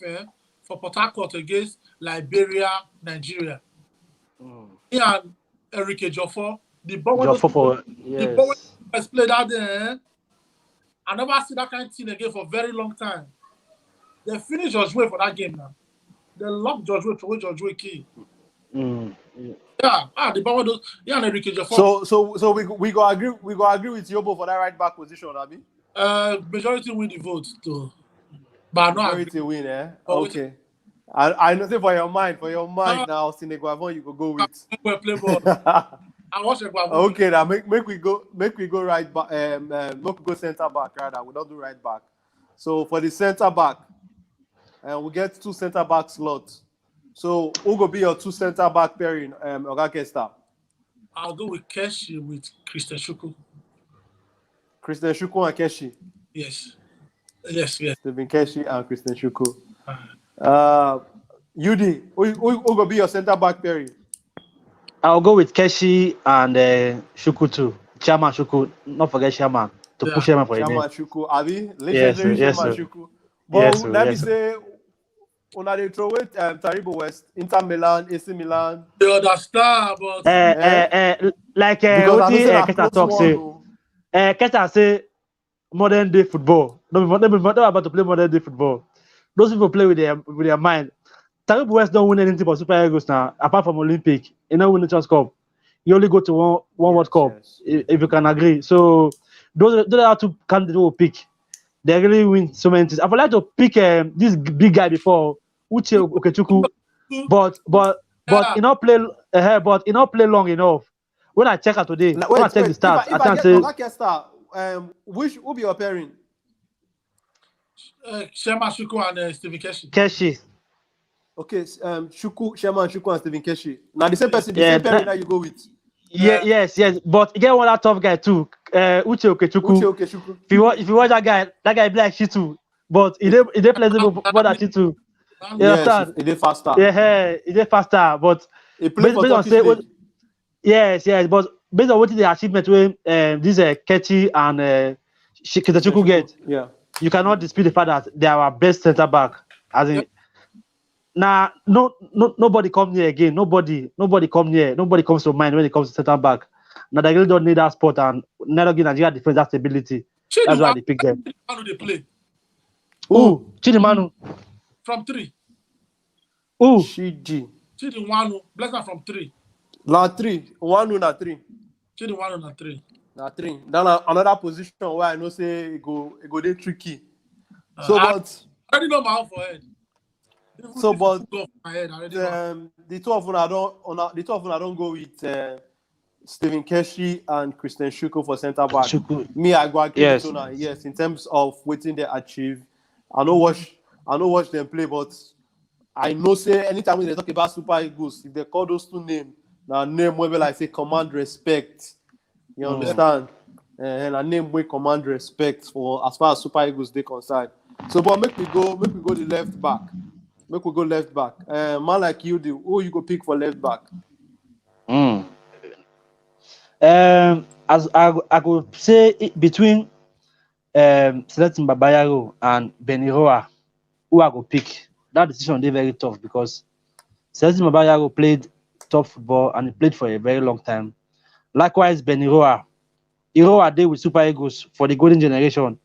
for Port Harcourt against Liberia, Nigeria. He and Enrique Joffo. The ball when yes. Played out there. I never see that kind of thing again for a very long time. They finished George Way for that game now. They locked George Way for George Way key. Yeah, the ball those. Yeah, and Enrique Joffo. So we go agree with Yobo for that right back position, Abi. Majority win the vote too. But majority win, eh? Okay. I know say for your mind now, Senegal you go with. Play ball. I watch it. Okay, now make we go right back. Make we go center back rather. We don't do right back. So for the center back, we get 2 center back slots. So who go be your 2 center back pairing? Oga Kesta. I'll go with Keshi with Christian Shuku. Christian Shuku and Keshi. Yes. Stephen Keshi and Christian Shuku. Udi, who go be your center back pairing? I'll go with Keshi and Shuku too. Chairman Shuku, not forget Chairman to push Chairman for Chairman Shuku, Abi, legendary Chairman Shuku. But let me say, when they throw it, Taribo West, Inter Milan, AC Milan. They understand, but like Kesta talk say, Kesta say modern day football. No, about to play modern day football. Those people play with their mind. Taribo West don't win anything but Super Eagles now, apart from Olympic. You don't win the Champions Cup. You only go to one World Cup, if you can agree. So those are 2 candidates who will pick. They really win so many things. I would like to pick this big guy before, Uche Okechukwu, but he not play long enough. When I check out today, when I check the stats, I can say which will be your pairing? Shema Shuku and Stephen Keshi. Keshi. Okay, Sherman Shuku and Stephen Keshi. Now the same person, the same pairing that you go with. Yes. But you get one that tough guy too. Uche Okechukwu. If you watch that guy be like shit too. But he flexible for that shit too. Yes, he did faster. Yeah, he did faster. But he played for Turkish League. Yes. But based on what the achievement when this Kechi and Ketachukwu get, you cannot dispute the fact that they are our best centre back. As in, nobody come near again. Nobody come near. Nobody comes to mind when it comes to centre back. Now they really don't need that spot and never give Nigeria defense that stability. That's why they pick them. How do they play? Who? Chidimanu. From 3. Who? Chidimanu. Bless her from 3. La 3. 1 na 3. Chidimanu na 3. Na 3. Then another position where I know say it go dey tricky. So but I already know my own forehead. So but the 2 of them I don't go with Stephen Keshi and Christian Shuku for centre back. Me, I go agree with Tona. Yes, in terms of waiting they achieve. I know watch them play, but I know say anytime when they talk about Super Eagles, if they call those 2 names, now name where like say command respect. You understand? And a name we command respect for as far as Super Eagles they concerned. So but make we go the left back. Make we go left back. Man like you do, who you go pick for left back? As I could say between Celestin Babayaro and Beniroa, who I go pick. That decision is very tough because Celestin Babayaro played top football and he played for a very long time. Likewise, Beniroa. Iroa did with Super Eagles for the golden generation.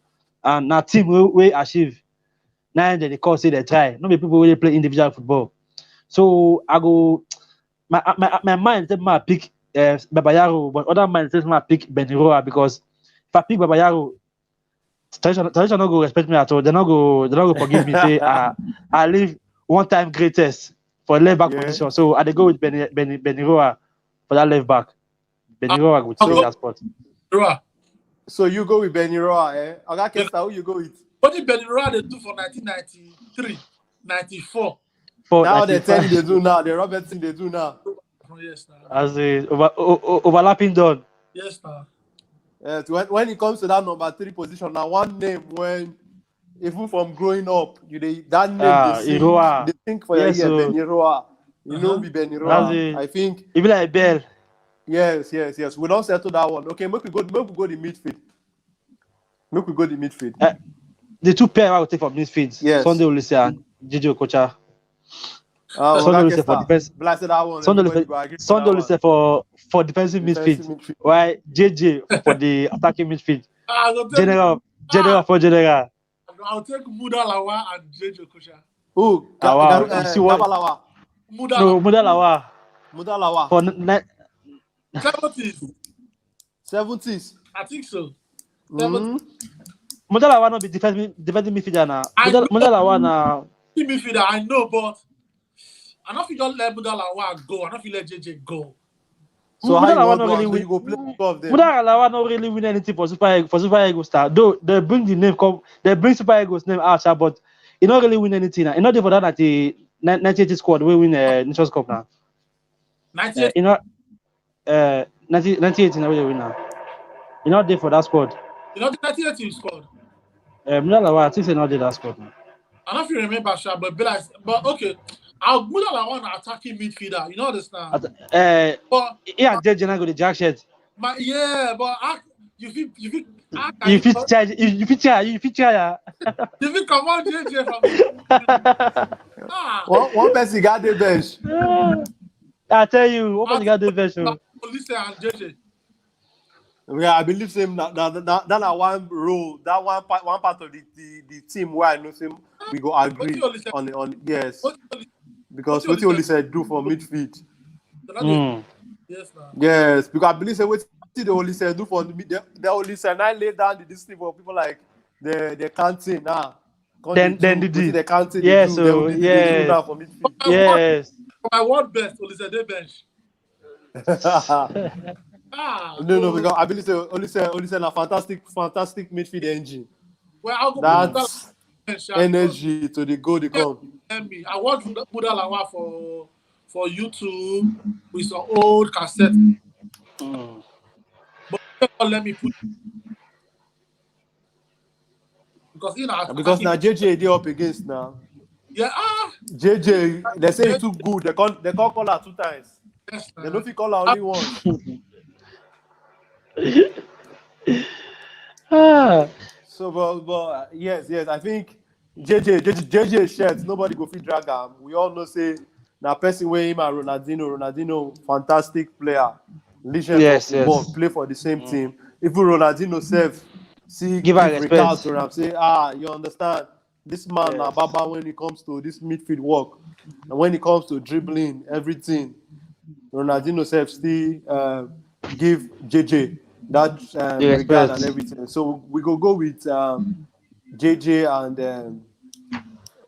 and now team we achieve. Now they call say they try. Not be people really play individual football. So I go my mind says my pick Babayaro, but other mind says my pick Beniroa because if I pick Babayaro, tradition not go respect me at all. They not go forgive me. Say I leave one time greatest for left back position. So I they go with Beniroa for that left back. Beniroa would take that spot. So you go with Beniroa, eh? Oga Kesta, who you go with? What did Beniroa they do for 1993, 94? Now they tell you they do now. The Robertson they do now. Yes, as a overlapping done. Yes, sir. When it comes to that number 3 position, now one name when even from growing up, that name they think for your ear, Beniroa. You know, be Beniroa. I think it be like Bell. Yes. We don't settle that one. Okay, make we go the midfield. The two pair I will take from midfield. Yes. Sunday Olise and JJ Okocha. Sunday Olise for defense. Sunday Olise for defensive midfield. Why JJ for the attacking midfield? General. I'll take Mudalawa and JJ Okocha. Who? Gabalawa. No, Mudalawa. For 70s. I think so. Mudalawa not be defending midfielder now. Mudalawa now. Midfielder, I know, but I don't feel let Mudalawa go. I don't feel let JJ go. So Mudalawa not really win. Mudalawa not really win anything for Super Eagles star. Though they bring the name they bring Super Eagles name out, but he not really win anything now. He not there for that at the 1980 squad we win Nations Cup now. 1918 now we win now. He not there for that squad. You know the 1980 squad. Mudalawa, I think they not there that squad now. I don't know if you remember, but okay. I'll Mudalawa an attacking midfielder. You know understand? But JJ now go the jack shirt. But you fit try. You fit come on JJ from one person got the bench. I tell you, one person got the bench. Listen and JJ. Yeah, I believe same that one role, that one part of the team where I know him, we go agree on yes. Because what you only said do for midfield. Yes, because I believe say what they only said do for the only said I lay down this thing for people like the canteen now. Then the canteen. Yes, so yes. Yes. My word best only said they bench. No, because I believe only said a fantastic midfield engine. Well, I'll go that's energy to the goal they come. I watched Mudalawa for YouTube with some old cassette. But let me put because now JJ they up against now. Yeah, JJ they say it's too good. They can't call her 2 times. Yes, they don't call her only once. So, but yes, I think JJ shirts nobody go fit drag him. We all know say now person where him and Ronaldinho fantastic player, legend of football, play for the same team. Even Ronaldinho self give regard to him, say you understand this man now Baba when it comes to this midfield work and when it comes to dribbling everything. Ronaldinho self still give JJ that regard and everything. So we go with JJ and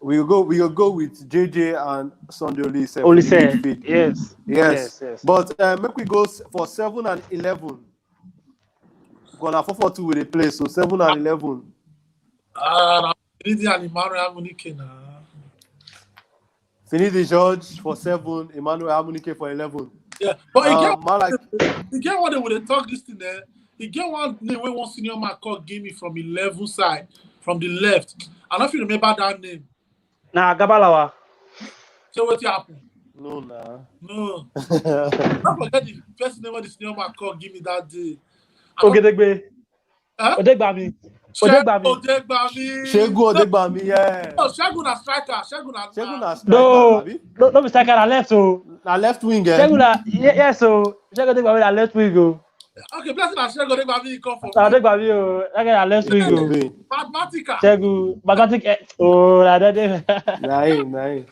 we'll go with JJ and Sunday Olise. Yes. But make we go for 7 and 11. Gonna 4-4-2 with the play. So 7 and 11. Finidi George for 7, Emmanuel Amunike for 11. Yeah, but you get what they would have talked this thing there. You get one name where one senior man called gave me from 11 side, from the left. I don't know if you remember that name. Nah, Gabalawa. So what happened? No. Don't forget the first name of the senior man called give me that day. Odegbe. Odegbami. Shegun Odegbami, yeah. No, Shegun a striker. No, be striker. I left so. Na left wing, eh? Shegun, yes, so Shegun Odegbami na left wing go. Okay, blessing na Shegun Odegbami come for. Odegbami, that guy na left wing go. Bad mathematical. Mathematic. Oh, that. Nine.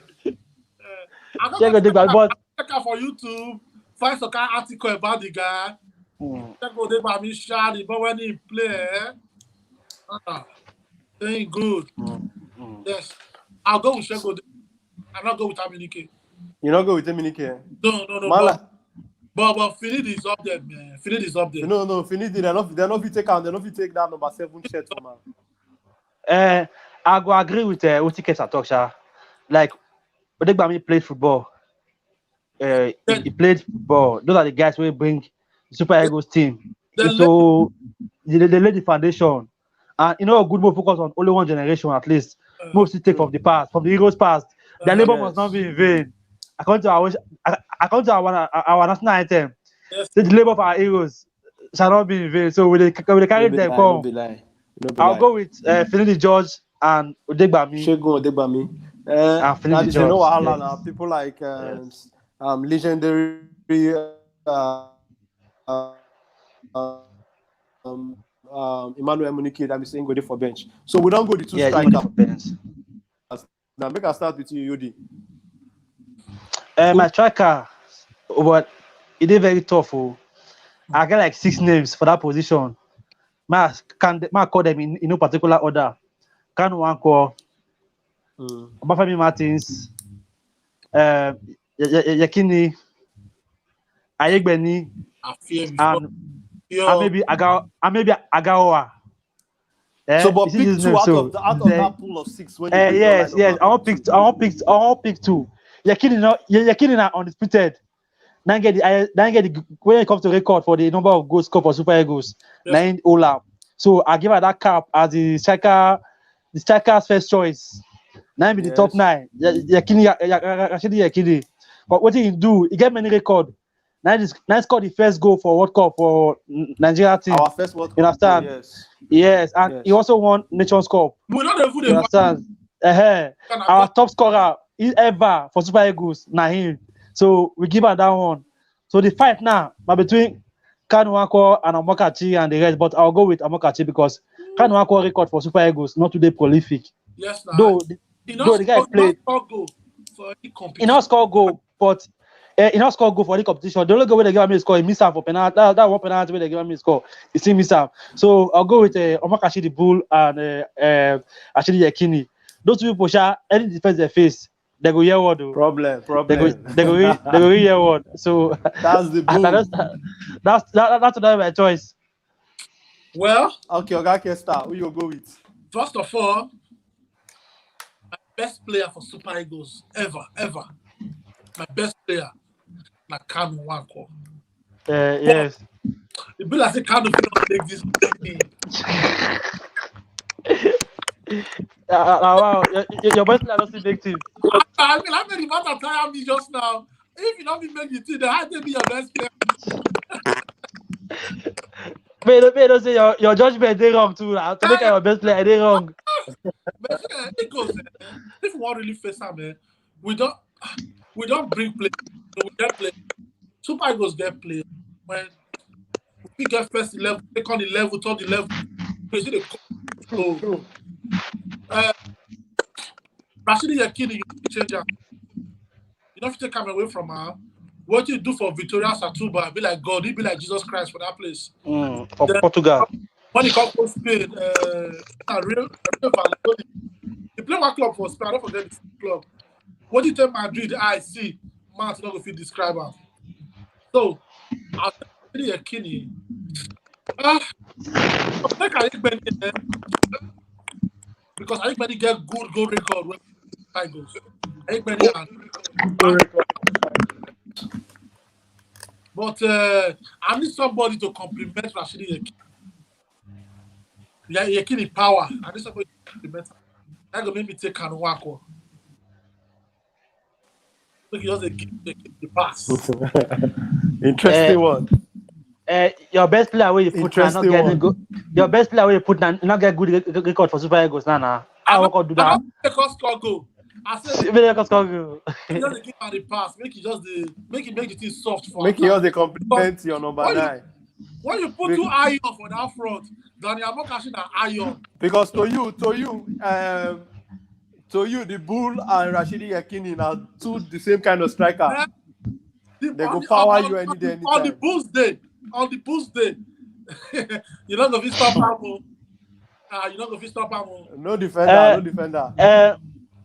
I'm not Shegu going to Odegba, but check out for YouTube, find some kind of article about the guy. Check out Odegba, me shady, but when he play, ain't good. Yes, I'll go with Shegu Odegba. I'm not going with Aminike. You not go with Eminike? No. Mala. But Finidi is up there, man. Finidi is up there. No, Finidi, they're not fit take out. They're not fit take that number 7 shirt from her. I go agree with Kesta talk, sha. Like Odegba played football. He played football. Those are the guys who bring Super Eagles team into they lay the foundation. And you know, a good move focus on only one generation at least. Mostly take from the past, from the Eagles past. Their labor must not be in vain. According to our national anthem, the labor of our heroes shall not be in vain. So we carry them come. I'll go with Finidi George and Odegba. Shegu Odegba. And Finidi George. You know what, now people like legendary Emmanuel Munike that be saying go there for bench. So we don't go the two strikers. Now make us start with you, Yodi. My striker, but it is very tough. I get like 6 names for that position. I call them in no particular order. Kanu Wanko, Obafemi Martins, Yakini, Ayegbeni, and maybe Agaoa. So, but pick 2 out of that pool of 6. When yes. I won't pick 2. Yakini now undisputed. Then get the when it comes to record for the number of goals scored for Super Eagles. Nine Ola. So I give her that cap as the striker's first choice. Now be the top 9. Yakini. But what he do? He get many record. Now scored the first goal for World Cup for Nigeria team. Our first World Cup. You understand? Yes, and he also won Nations Cup. We not even you understand? Our top scorer ever for Super Eagles, him. So we give her that one. So the fight now between Kanuako and Amokachi and the rest, but I'll go with Amokachi because Kanuako record for Super Eagles not today prolific. Yes, though the guy played. He not score goal, but he not score goal for the competition. The only goal where they give me score, he miss out for penalty. That one penalty where they give me score, he still miss out. So I'll go with Amokachi the Bull and actually Yakini. Those two people, any defense they face, they go hear word. Problem. They go hear word. So that's the boom. That's my choice. Well, okay, Kesta, who you go with? First of all, my best player for Super Eagles ever. My best player, like Kanu Wanko. Yes. It be like say Kanu cannot take this game. Wow, your best player doesn't make team. I mean, how many matter tire me just now? If you don't be making team, then how can be your best player? May don't say your judgment they wrong too. To make your best player they wrong. But it goes. If we want really face them, man, we don't bring play. So we get play. Super Eagles get play when we get first 11, second 11, third 11. We see the so. Rashidi Yakini, you change her. You don't have to come away from her. What you do for Victoria Satuba, be like God, he be like Jesus Christ for that place. Portugal. When he comes to Spain, real he play one club for Spain. I don't forget this club. What you tell Madrid, I see, man, not going to describe her. So, I'll tell you Yakini. I think because I think get good goal record when I goes. I think but I need somebody to compliment Rashidi Yakini. Yakini power. I need somebody to compliment her. That's going to make me take Kanuwako. Look, he doesn't give the pass. Interesting one. Your best player where you put not get good. Your best player where you put not get good record for Super Eagles. Nah. I won't do that. I'm not score goal. I said, he doesn't give her the pass. Make him make the thing soft for. Make you the compliment your number 9. when you put two iron for that front, then you're not catching an iron. Because to you, the Bull and Rashidi Yakini are two the same kind of striker. Eh, They go power you any day, on the anytime. boost day, you don't go fit stop am. You don't go fit stop am. No defender.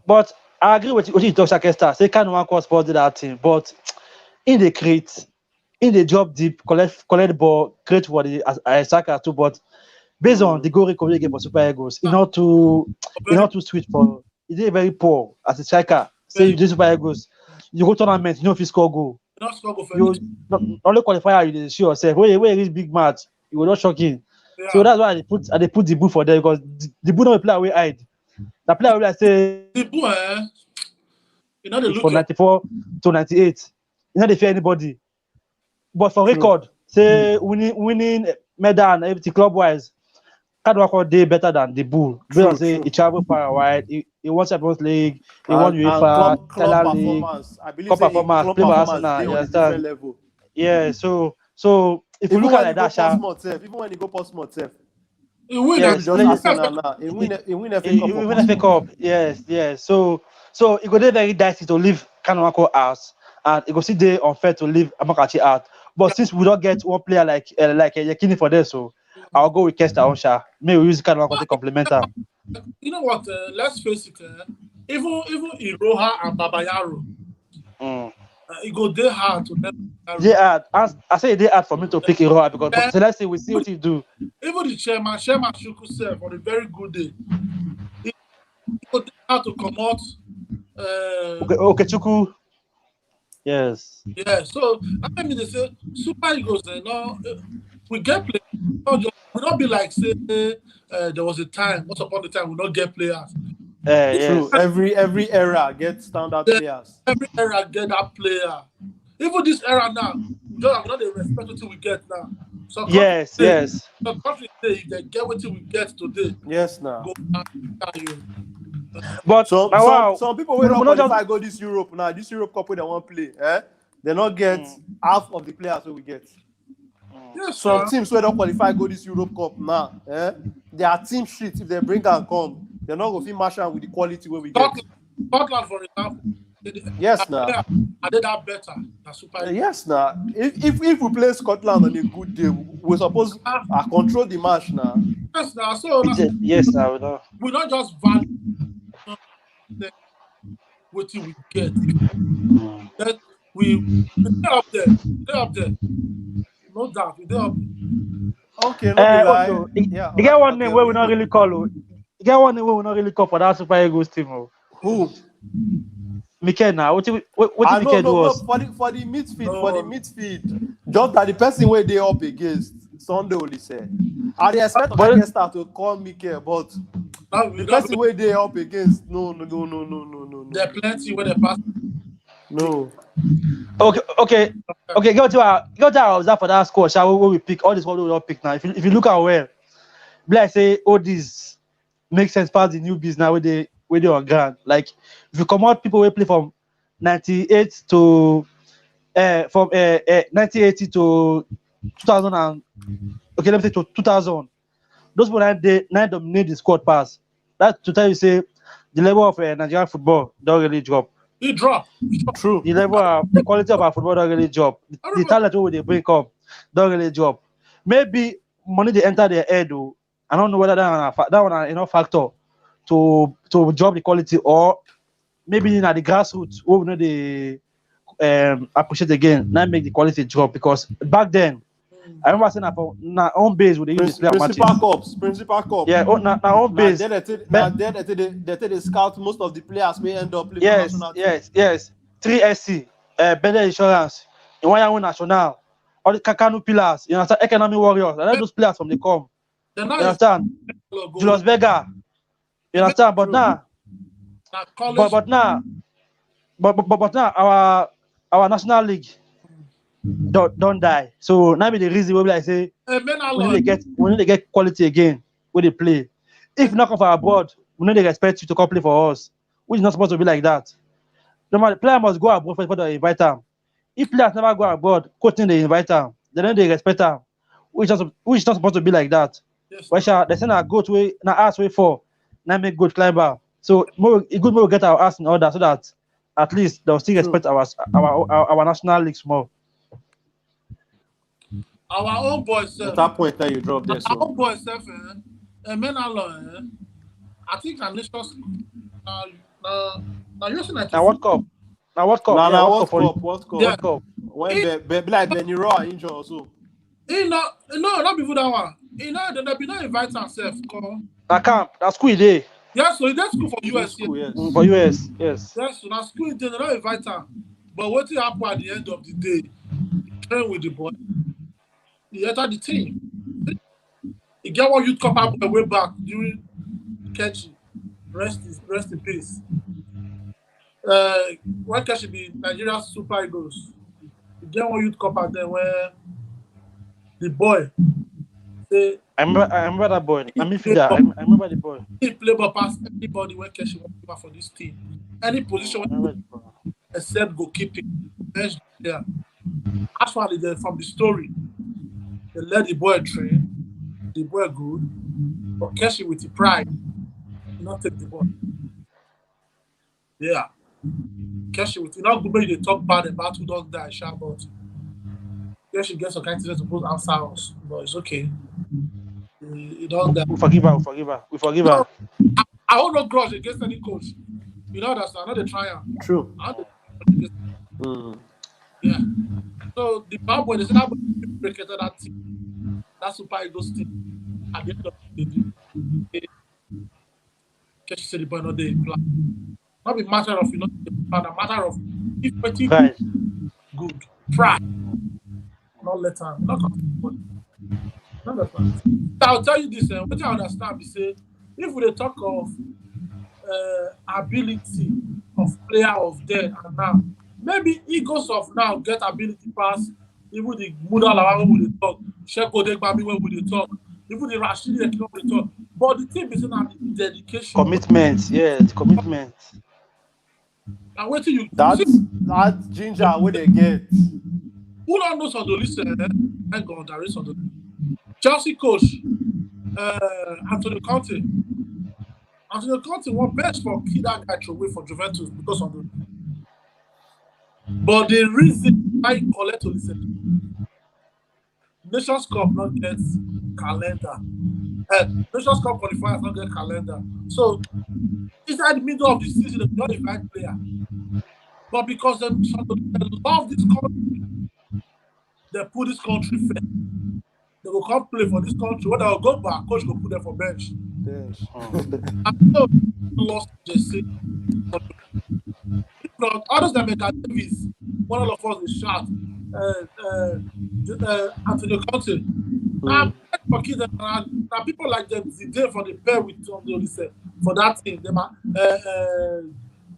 But I agree with what you talk, Kesta. Say kind of one cause for that team, but in the create, in the drop deep, collect ball, create for the striker too. But based on the goal recovery game for Super Eagles, it's not too sweet for. It is very poor as a striker. Say you do Super Eagles, you go tournament, you know if you score goal. Not struggle for You only qualifier you show yourself. Where reach big match, you will not shocking. Yeah. So that's why they put the Bull for there because the Bull don't play away hide. The player will say the Bull, you know they look from 94 to 98. You know they fear anybody. But for record, say winning medal and everything club wise, can't work all day better than the Bull. Because say he travel far wide, he won Champions League, he won UEFA, club League, performance. I believe club performance, play for Arsenal. they You on a understand? different level. Yeah, so if you Even look at when like that, even when you go post smart self, he win Yeah, just play- Arsenal now. He win FA Cup. even FA Cup, yes. So it go dey very dicey to leave Kanawako out, and it go still dey unfair to leave Amakachi out. But since we don't get one player like Yekini for this, so I'll go with Kesta Onsha. Maybe we use Kanawako to complement him. You know what? Let's face it. Even Iroha and Babayaro, it go dey hard to them. They hard. I say they hard for me to pick Iroha because so let's see, we see what he do. Even the chairman Shuku self on a very good day, he go dey hard to come out. Okay, Chuku. Yes. Yeah, so I mean they say Super Eagles, we get players. We not be like say there was a time, once upon a time we not get players. Yes. True. Every era gets standard players. Every era get that player. Even this era now, we not the respect until we get now. So Yes. The country say if they get what we get today, Yes, now. go and you. But Some people will not qualify go this Europe now. This Europe Cup where they won't play. They not get half of the players that we get. Yes, Some teams where don't qualify go this Europe Cup now. Their team shit if they bring and come. They're not going to match with the quality where we get. Scotland, for example. Yes, now. I did that better than Super Eagles. Yes, now. If we play Scotland on a good day, we're supposed to control the match now. Yes, now. So yes, now. we not just value what we get. That we stay up there. No doubt, we stay up there. Okay, no be lie. You get one name where we not really call. You get one name where we not really call for that Super Eagles team. Who? Mikel now. What Mikel do us? For the midfield, just that the person where they up against Sunday only said. I expect Kesta to call Mikel, but the person where they up against, no. There are plenty where they pass. No. Okay. Go to our observe for that score. Shall we pick all this? What we don't pick now? If you look at well, like say all these make sense past the new business now where they on ground. Like if you come out people will play from 98 to 1980 to 2000 and okay, let me say to 2000. Those people they dominate the squad pass. That to tell you say the level of Nigerian football don't really drop. It drop. True. The quality of our football don't really drop. The talent where they bring up don't really drop. Maybe money they enter their head though. I don't know whether that one enough factor to drop the quality, or maybe in the grassroots where we know they appreciate again, not make the quality drop, because back then I remember saying that for home base with the Principal Cup. Yeah, now home base. They scout most of the players may end up playing national team. Yes. 3SC, better insurance, in one year national, all the Kakanu pillars, you understand, economic warriors, and all those players from the com. You understand? Julius Berger. You understand? But now, our national league don't die. So now be the reason why I say we need to get quality again when they play. If not come for abroad, we need to expect you to come play for us, which is not supposed to be like that. The player must go abroad before they invite them. If players never go abroad, coaching they invite them, then they respect them. which is not supposed to be like that. Yes. Why shall they send our goat way now ass way for now make goat climber? So it good more get our ass in order so that at least they'll still respect our national leagues more. Our own boys, sir. That point that you dropped there, Our so own boys, sir. Men alone. I think I'm just now you're saying Now what cup? Now what cup? nah, Yeah, nah, what cup? what cup? Yeah. What cup? When be like Benny Raw injured also. Not before that one. They be not invite ourselves. That camp, that school day. Yeah, so that's school for US. School, yes. For US, yes. Yes, so that school they don't invite her. But what will happen at the end of the day? He train with the boy. He entered the team. He get one youth cup up way back during Kechi. Rest in peace. When Kechi be Nigeria Super Eagles, he get one youth cup out there where the boy say I remember that boy. I remember the boy. he play ball past anybody when Kechi wants for this team. Any position except goalkeeping. Bench there. Actually, from the story, they let the boy train. The boy good, but Keshi with the pride, not take the ball. Yeah. Keshi with not good when they talk bad about who don't die, sure, but Keshi gets some kind of to put outside us, but it's okay. He don't die. We forgive her. I hold no grudge against any coach. You know that's not the trial. True. Yeah. So the bad boy, they said that boy breaking that team. That Super Eagles team. At the end of the day, Keshi said the boy not there plan. Not a matter of plan, a matter of if pretty Right. good. Pride. Not let her. Not understand. I'll tell you this, what I understand is say if we talk of ability of player of then and now, maybe Eagles of now get ability pass even the Mudala when we talk, Sheko Degbabi when we talk, even the Rashidi when we talk. But the thing is not dedication. Commitment, yes, commitment. And what you that ginger where they get. Who don't know Sondolise? Thank God there is Sondolise. Chelsea coach Antonio Conte. Antonio Conte won best for key that guy away for Juventus because of the. But the reason why he collect Olise, Nations Cup not get calendar. Nations Cup qualifiers not get calendar. So inside the middle of the season, they don't invite player. But because they love this country, they put this country first. They will come play for this country. When they will go back, coach will put them for bench. And so lost Jesse. Others that make Davis, one of us is shot. Antonio Conte. Now people like them, Zidane for the pair with Olise for that thing.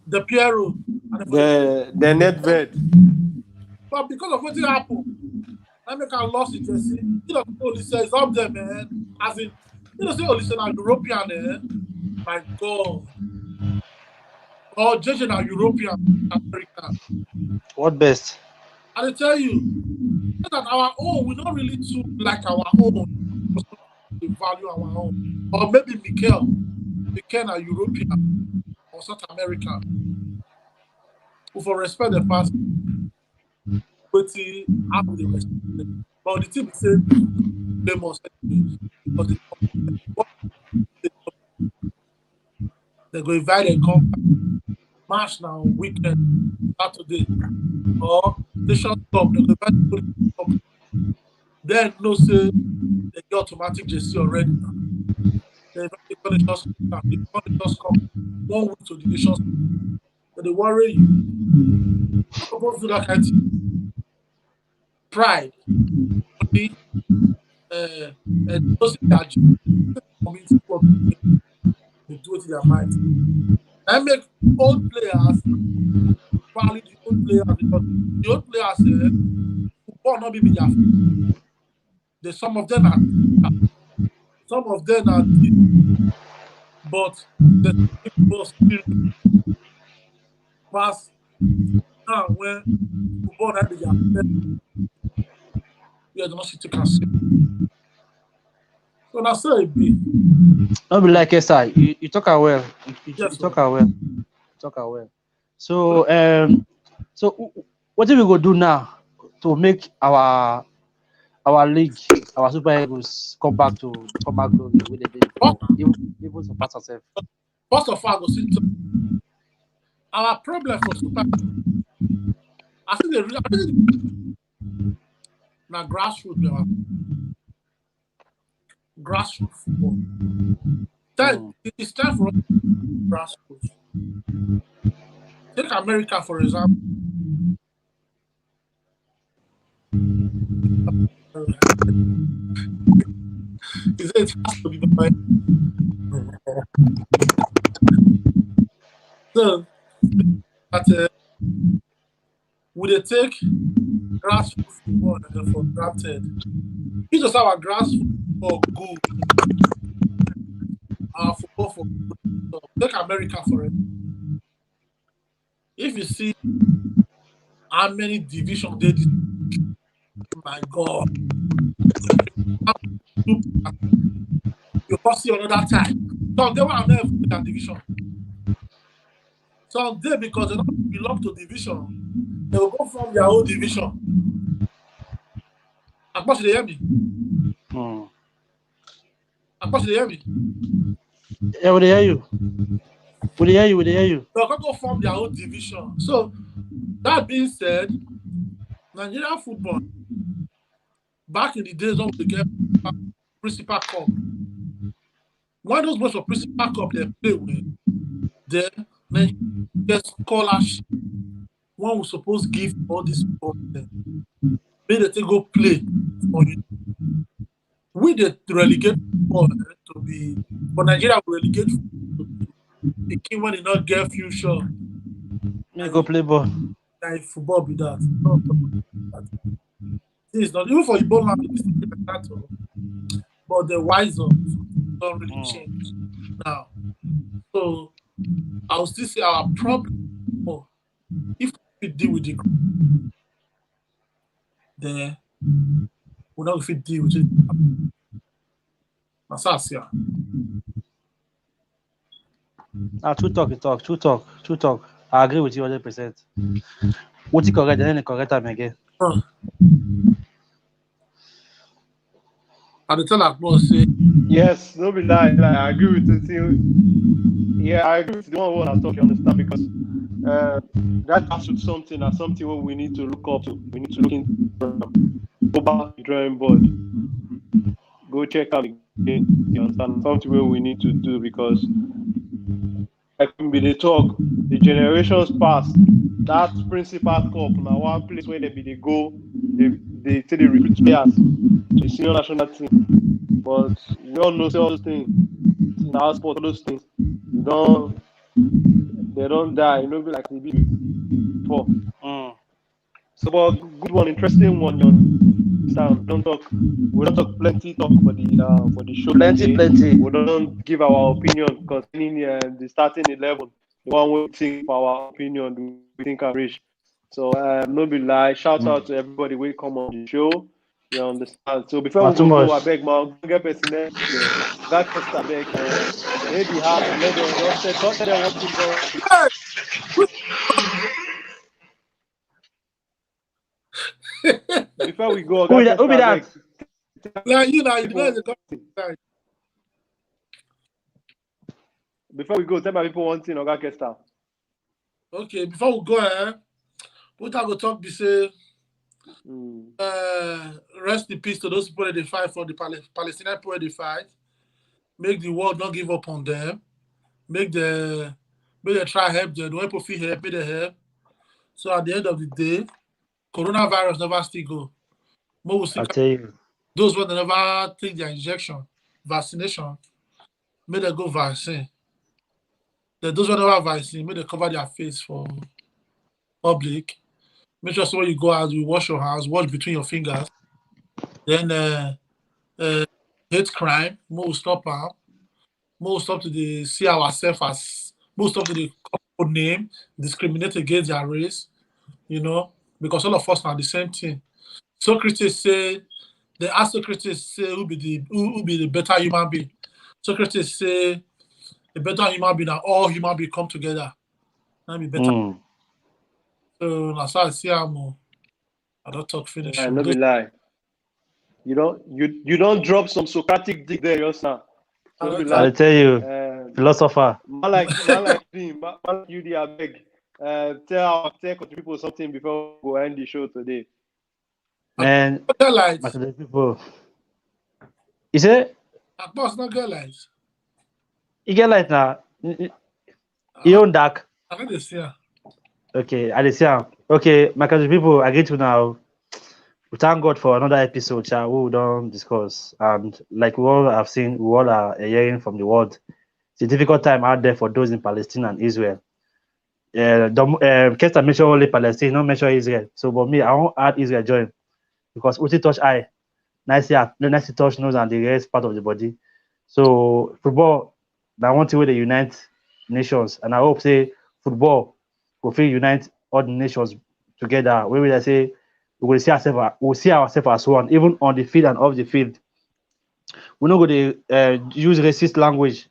The Piero. The Nedved. But because of what happened, I make a loss in Jesse. You know, Olise is up there, man. As in, say Olise is European, my God. Or JJ now European, American. What best? I tell you that our own, we don't really too like our own. We value our own. Or maybe Mikel are European or South American. Who for respect the past, but how they respect them. But the team said they must because they go invite and come match now weekend Saturday or Nations Cup. They go invite then no say they get automatic JC already. They invite the Nations Cup. The Nations Cup 1 week to the Nations Cup. But they worry you. Supposed to do that kind of thing. Pride, money, and those community work. They do it in their mind. I make old players value the old players because the old players football not be their there's some of them are deep, but the people still pass now when football not be their best. We are not sitting can see. So now say it be. Don't be like Kesta. You talk her well. You Yes, talk her well. Talk her well. So what do we go do now to make our league, our Super Eagles come back glory where they did before, even surpass ourselves. First of all, I go see our problem for Super. I think now grassroots, grassroots football. It's time for us to grassroots. Take America for example. It has to be by. So that would they take grassroots football for granted? We just have our grassroots football good. Our football for good. So take America for it. If you see how many divisions they did, my God, you can see another time. So they were never in that division. Someday, because they don't belong to division, they will go from their own division. Akposh, they hear me? Akposh, they hear me? Yeah, would they hear you? Would they hear you? Would they hear you? They'll go from their own division. So, that being said, Nigerian football, back in the days when we get Principal Cup, when those boys for Principal Cup they play with, then get scholarship. One was supposed to give all these people, maybe they take go play for you. We the relegate football to be, for Nigeria we relegate to be a king when they not get future. Me go play ball. Like football be that. No, it's not even for Ebola it's like that. But the wise up don't really change now. So I'll still say our problem if we deal with the then we're not if we deal with it. That's us, yeah. True talk. I agree with you 100%. What you correct, then correct time again. And the tell like boss say Yes, no be lie. Like, I agree with you. Yeah, I agree with the one I talk. You understand because that grassroots something and something what we need to look up to. We need to look into. Go back to the drawing board. Go check out again. You understand something where we need to do because like we dey talk, the generations past. That Principal Cup now one place where they go, they say they recruit players to senior national team. But we all know all those things in our sport, all those things they don't die, you know, be like they be before. So but good one, interesting one, you understand. We don't talk plenty talk for the show. Plenty. We don't give our opinion concerning the starting 11. The one we think for our opinion we think can reach. So no be lie. Shout out to everybody who come on the show. You understand. So before we go, I beg my get person there. That Kesta beg. Maybe half let them don't tell them what to go. Before we go, who be that? like you know, you know the Before we go, tell my people one thing, Oga Kesta. Okay, before we go, what I go talk be say rest in peace to those people that they fight for the Palestinian people they fight. Make the world not give up on them. Make they try help them. The people feel help, make they help. So at the end of the day, coronavirus never still go. I tell you. Those who never take their vaccination, may they go vaccine. Those who never vaccine, may they cover their face for public. Make sure so when you go out, you wash your hands, wash between your fingers. Then hate crime, more stop out. More stop to see ourselves as more stop to the name, discriminate against their race, you know, because all of us are the same thing. Socrates said They ask Socrates say who be the better human being. Socrates say the better human being and all human beings come together. That be better. Mm. So that's how I see I'm. I don't talk finish. No be lie. You don't drop some Socratic dick there, yourself. So no be lie. I'll tell you, Um, philosopher. man like him, man like you, I beg. Tell people something before we end the show today. Man, Girl lights. Macedonian people. You say At boss, not girl lights. you get light now. You own dark. I can just see her. Okay, I see. Okay, Macedonian people, I get to now. We thank God for another episode, we don't discuss. And like we all have seen, we all are hearing from the world. It's a difficult time out there for those in Palestine and Israel. Kesta mentioned only Palestine, not mention Israel. So, but me, I won't add Israel join because Uti touch eye, nice touch nose and the rest part of the body. So, football, I want to way they unite nations, and I hope say football will feel unite all the nations together. Where will I say we will see ourselves as one, even on the field and off the field. We're not going to use racist language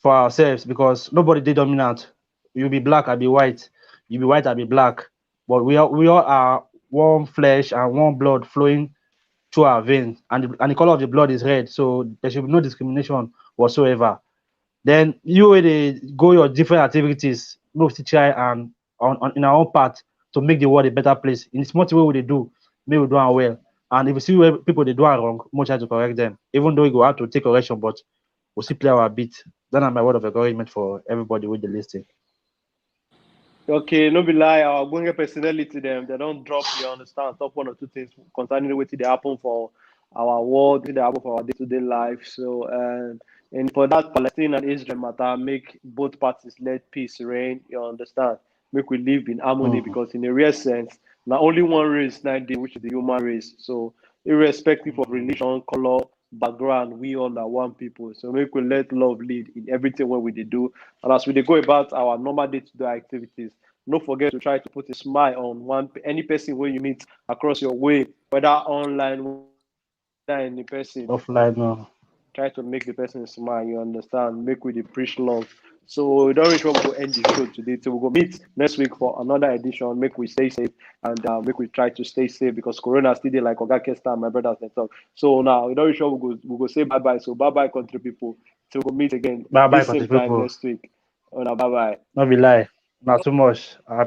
for ourselves because nobody did dominant. You be black, I be white. You be white, I be black. But we all are one flesh and one blood flowing through our veins, and the color of the blood is red. So there should be no discrimination whatsoever. Then you will go your different activities, move to try and in our own part to make the world a better place. In the small way we do, maybe we do it well. And if we see where people they do it wrong, we'll try to correct them. Even though we go out to take correction, but we'll still play our beat. That is my word of encouragement for everybody with the listing. Okay, no be lie, our going personality them, they don't drop, you understand, top one or two things concerning what they happen for our world, they happen for our day-to-day life. So and for that Palestine and Israel matter, make both parties let peace reign, you understand. Make we live in harmony because in a real sense, not only one race now day, which is the human race. So irrespective of religion, color, background, we all are one people. So make we let love lead in everything what we do. And as we go about our normal day-to-day activities, don't forget to try to put a smile on any person where you meet across your way, whether online, whether in person. Offline, no. Try to make the person smile, you understand? Make with the preach love. So we don't reach what we'll end the show today. So we'll go meet next week for another edition. Make we stay safe and make we try to stay safe because Corona still there like Oga Kesta and my brothers and talk. So now we don't reach what we'll go say bye-bye. So bye-bye country people. So we'll meet again Bye bye, this same country time people. next week. Bye-bye. Not be lie. Not too much. I